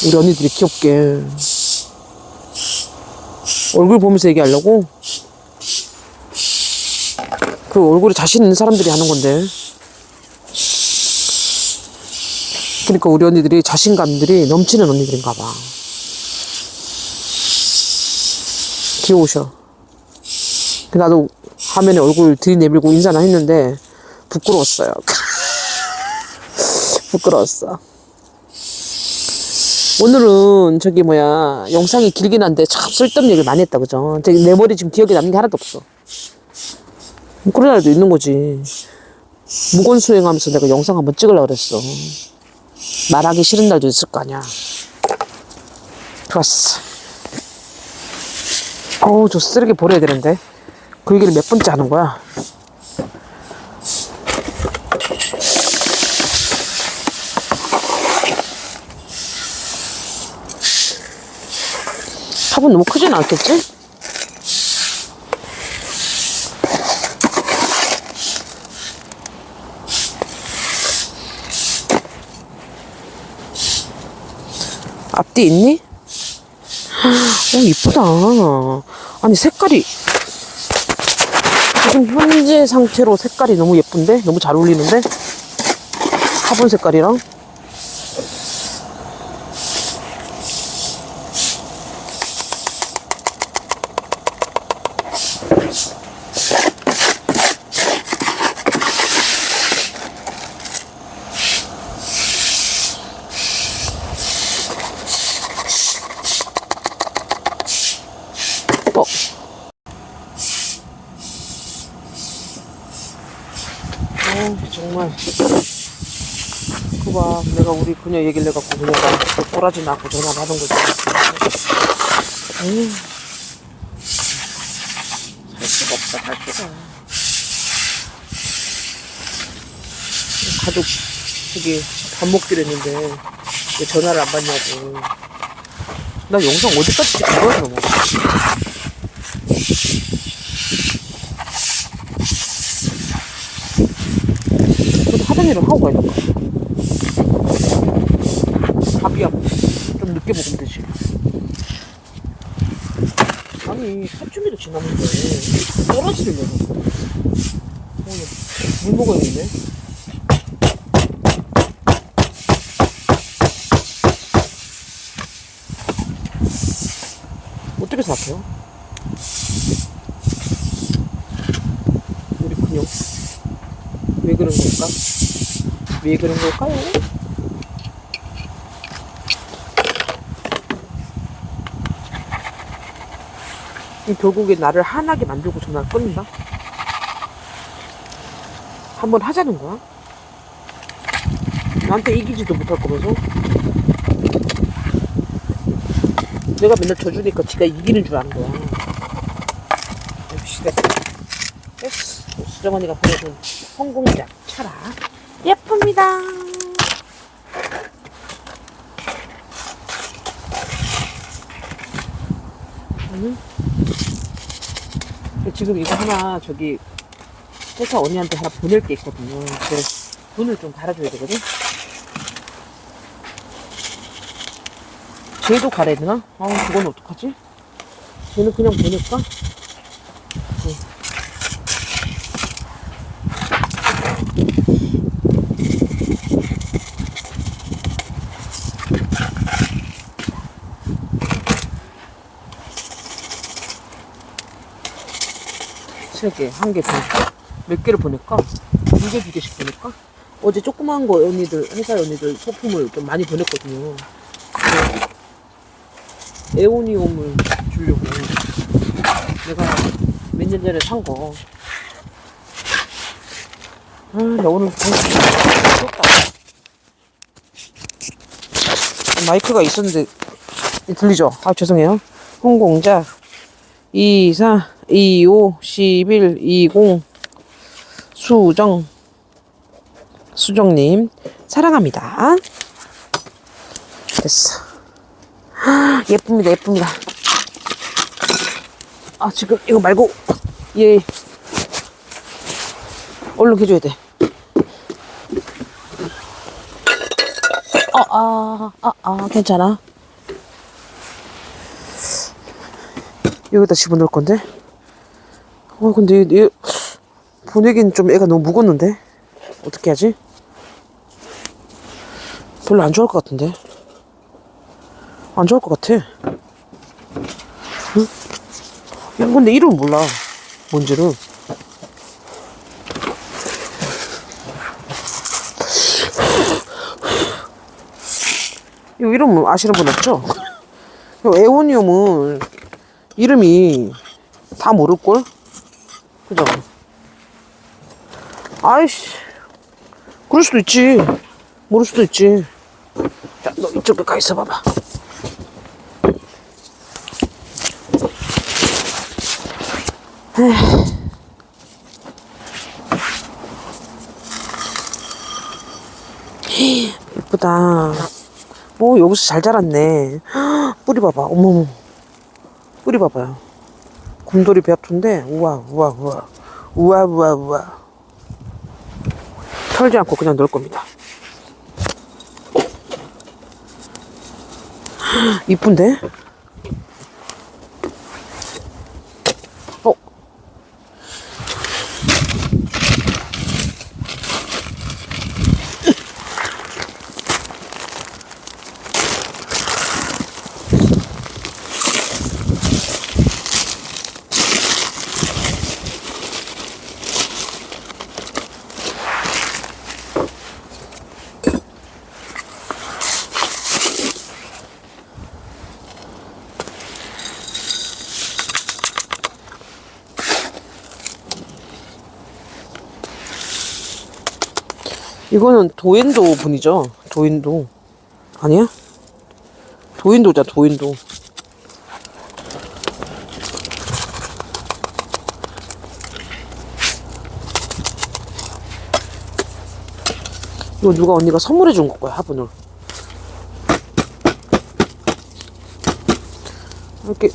우리 언니들이 귀엽게. 얼굴 보면서 얘기하려고? 그 얼굴에 자신 있는 사람들이 하는 건데. 그러니까 우리 언니들이 자신감들이 넘치는 언니들인가 봐. 귀여우셔. 나도 화면에 얼굴 들이내밀고 인사는 했는데 부끄러웠어요. 부끄러웠어. 오늘은 영상이 길긴 한데 참 쓸데없는 얘기를 많이 했다, 그죠? 내 머리 지금 기억에 남는 게 하나도 없어. 그런 날도 있는 거지. 무건 수행하면서 내가 영상 한번 찍으려고 그랬어. 말하기 싫은 날도 있을 거 아니야. 좋았어. 저 쓰레기 버려야 되는데. 그 얘기를 몇 번째 하는 거야? 컵은 너무 크진 않겠지? 앞뒤 있니? 이쁘다. 아니, 색깔이 지금 현재 상태로 색깔이 너무 예쁜데? 너무 잘 어울리는데? 화분 색깔이랑. 정말. 그봐, 내가 우리 그녀 얘기를 해갖고 그녀가 꼬라지 낳고 전화를 하던 거지. 살 수가 없다, 살 수가. 가족, 밥 먹기로 했는데, 왜 전화를 안 받냐고. 나 영상 어디까지 찍은 거야, 그러면? 하던 일을 하고 가야 될까? 밥이야. 좀 늦게 먹으면 되지. 아니 사춘기도 지났는데 떨어지를 내고 물 먹어야겠네. 어떻게 생각해요? 우리 그녀 왜 그런 걸까? 왜 그런 걸까요? 결국에 나를 화나게 만들고 전화를 끊는다? 한번 하자는 거야? 나한테 이기지도 못할 거면서? 내가 맨날 져주니까 지가 이기는 줄 아는 거야. 역시 됐어. 됐어. 수정언니가 보내준 홍공작 차라. 예쁩니다. 지금 이거 하나 저기 회사 언니한테 하나 보낼 게 있거든요. 그래서 돈을 좀 갈아줘야 되거든. 쟤도 갈아야 되나? 아, 그건 어떡하지? 쟤는 그냥 보낼까? 응. 세 개, 한 개, 몇 개를 보낼까? 두 개, 두 개씩 보낼까? 어제 조그만 거 언니들, 회사 언니들 소품을 좀 많이 보냈거든요. 에오니움을 주려고. 내가 몇 년 전에 산 거. 아, 나 오늘 좋다. 마이크가 있었는데, 들리죠? 아, 죄송해요. 홍공작 24, 25, 11, 20, 수정님, 사랑합니다. 됐어. 예쁩니다, 예쁩니다. 아, 지금 이거 말고, 얘, 얼른 해줘야 돼. 괜찮아. 여기다 집어넣을 건데. 근데 얘 보내긴 좀 애가 너무 무겁는데. 어떻게 하지? 별로 안 좋아할 것 같은데. 안 좋아할 것 같아. 응? 근데 이름은 몰라. 뭔지를. 이 이름 아시는 분 없죠? 에오니움은 이름이 다 모를걸? 그죠? 아이씨. 그럴 수도 있지. 모를 수도 있지. 자, 너 이쪽에 가 있어 봐봐. 예쁘다. 오, 여기서 잘 자랐네. 뿌리 봐봐. 어머머. 뿌리 봐봐요. 곰돌이 배합토인데, 우와. 털지 않고 그냥 넣을 겁니다. 이쁜데? 이거는 도인도 분이죠. 도인도. 아니야? 도인도자, 도인도. 이거 누가 언니가 선물해 준 거야, 화분을. 이렇게.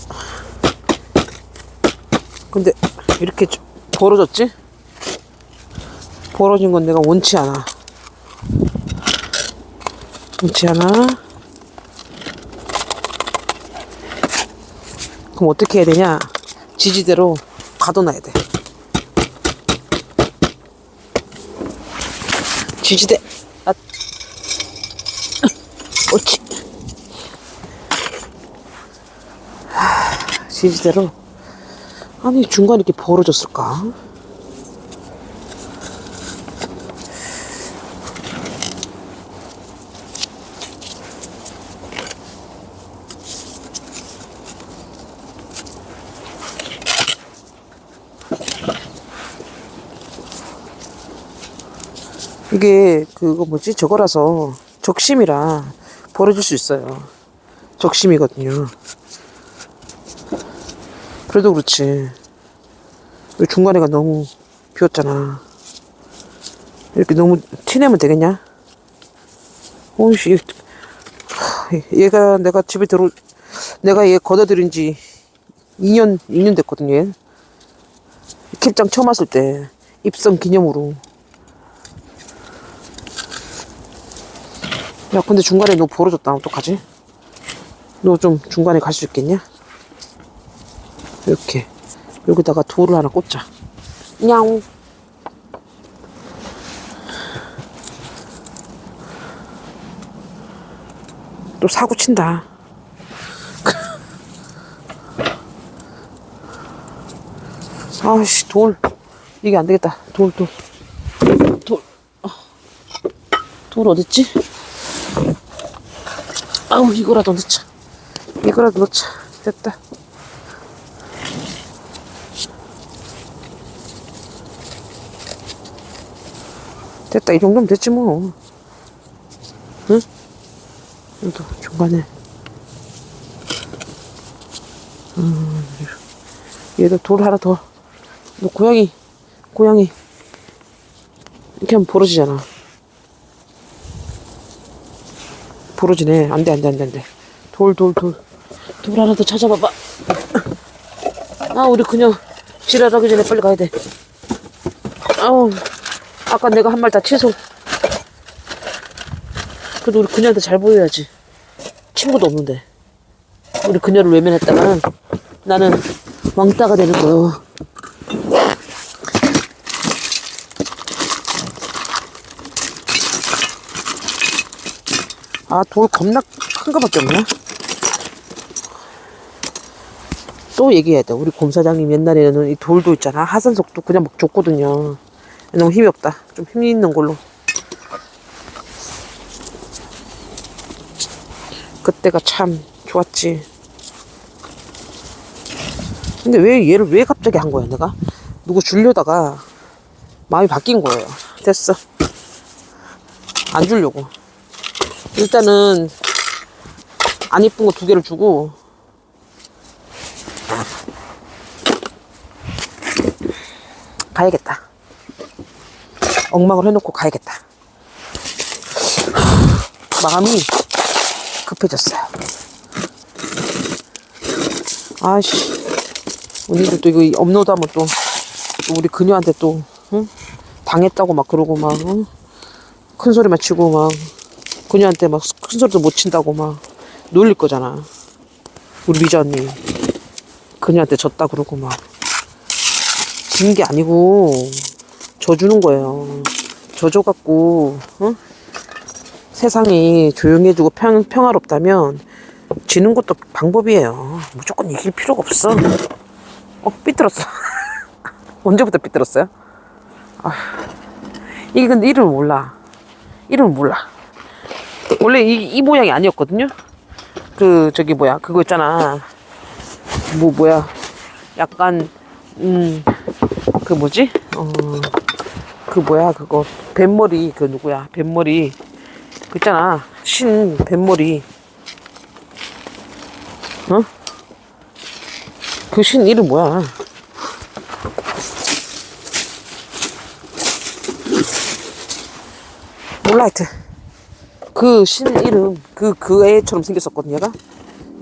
근데, 이렇게 벌어졌지? 벌어진 건 내가 원치 않아. 그럼 어떻게 해야 되냐? 지지대로 가둬놔야 돼. 지지대. 아. 옳지. 지지대로. 아니 중간에 이렇게 벌어졌을까? 이게 그거 뭐지? 저거라서 적심이라 벌어질 수 있어요. 적심이거든요. 그래도 그렇지. 왜 중간에가 너무 비었잖아. 이렇게 너무 티내면 되겠냐? 오이씨, 얘가 내가 집에 내가 얘 걷어들인 지 2년 됐거든요. 얘. 캡장 처음 왔을 때 입성 기념으로. 야, 근데 중간에 너 벌어졌다. 어떡하지? 너 좀 중간에 갈 수 있겠냐? 이렇게. 여기다가 돌을 하나 꽂자. 냐옹. 또 사고 친다. 아씨, 돌. 이게 안 되겠다. 돌. 돌 어딨지? 아우, 이거라도 넣자. 됐다. 됐다. 이 정도면 됐지 뭐. 응? 또 중간에. 얘도 돌 하나 더. 너 고양이 이렇게 하면 벌어지잖아. 벌어지네. 안 돼. 돌 하나 더 찾아봐봐. 아, 우리 그녀 지랄하기 전에 빨리 가야 돼. 아우, 아까 내가 한 말 다 취소. 그래도 우리 그녀한테 잘 보여야지. 친구도 없는데. 우리 그녀를 외면했다가는 나는 왕따가 되는 거요. 아, 돌 겁나 큰 거밖에 없네. 또 얘기해야 돼. 우리 곰사장님 옛날에는 이 돌도 있잖아. 하산석도 그냥 막 줬거든요. 너무 힘이 없다. 좀 힘이 있는 걸로. 그때가 참 좋았지. 근데 얘를 왜 갑자기 한 거야, 내가? 누구 주려다가 마음이 바뀐 거예요. 됐어. 안 주려고. 일단은 안 이쁜 거 2개를 주고 가야겠다. 엉망을 해놓고 가야겠다. 마음이 급해졌어요. 아이씨, 언니들 또 이거 업로드하면 또 우리 그녀한테 또 응? 당했다고 막 그러고 막 응? 큰 소리만 치고 막 그녀한테 막 큰 소리도 못 친다고 막 놀릴 거잖아. 우리 미자 언니 그녀한테 졌다 그러고 막 지는 게 아니고 져주는 거예요. 져줘갖고 응? 세상이 조용해지고 평화롭다면 지는 것도 방법이에요. 무조건 이길 필요가 없어. 삐뚤었어. 언제부터 삐뚤었어요? 아, 이게 근데 이름을 몰라. 원래 이 모양이 아니었거든요. 그거 있잖아. 뭐야. 약간, 그 뭐지? 그거. 뱃머리, 그 누구야. 뱃머리. 그 있잖아. 뱃머리. 어? 그 이름 뭐야? 몰라, 하여튼. 그 이름, 그 애처럼 생겼었거든요, 얘가.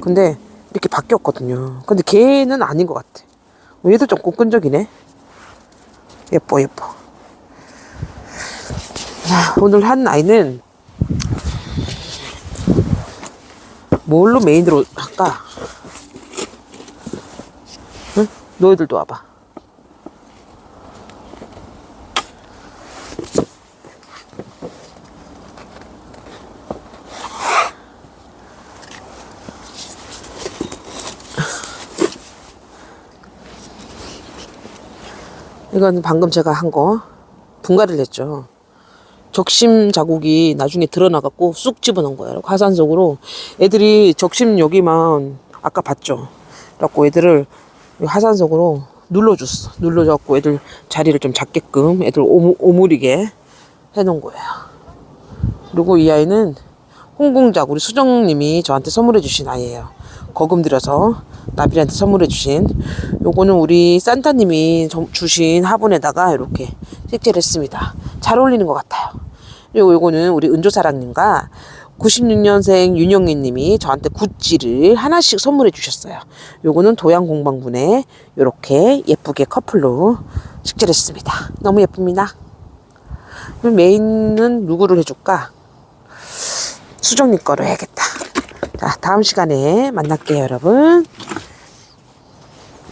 근데, 이렇게 바뀌었거든요. 근데 걔는 아닌 것 같아. 얘도 좀 끈끈적이네. 예뻐. 자, 오늘 한 아이는, 뭘로 메인으로 할까? 응? 너희들도 와봐. 이건 방금 제가 한 거 분갈이를 했죠. 적심 자국이 나중에 드러나갖고 쑥 집어넣은 거예요. 화산 속으로 애들이 적심 여기만 아까 봤죠. 그래갖고 애들을 화산 속으로 눌러줬어. 눌러줘갖고 애들 자리를 좀 잡게끔 애들 오므리게 해놓은 거예요. 그리고 이 아이는 홍궁작 우리 수정님이 저한테 선물해 주신 아이예요. 거금 들여서 나비한테 선물해 주신. 요거는 우리 산타님이 주신 화분에다가 이렇게 식재를 했습니다. 잘 어울리는 것 같아요. 그리고 요거는 우리 은조사랑님과 96년생 윤영희님이 저한테 굿지를 하나씩 선물해 주셨어요. 요거는 도양공방분에 이렇게 예쁘게 커플로 식재를 했습니다. 너무 예쁩니다. 그럼 메인은 누구를 해줄까? 수정님 거로 해야겠다. 자, 다음 시간에 만날게요, 여러분.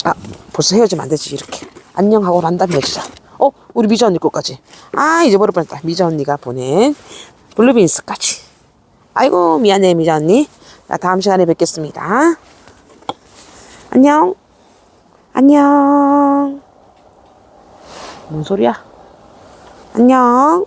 아, 벌써 헤어지면 안 되지, 이렇게. 안녕하고 난 다음에 헤어지자. 우리 미자 언니 거까지. 아, 잊어버릴 뻔했다. 미자 언니가 보낸 블루빈스까지. 아이고, 미안해, 미자 언니. 자, 다음 시간에 뵙겠습니다. 안녕. 안녕. 뭔 소리야? 안녕.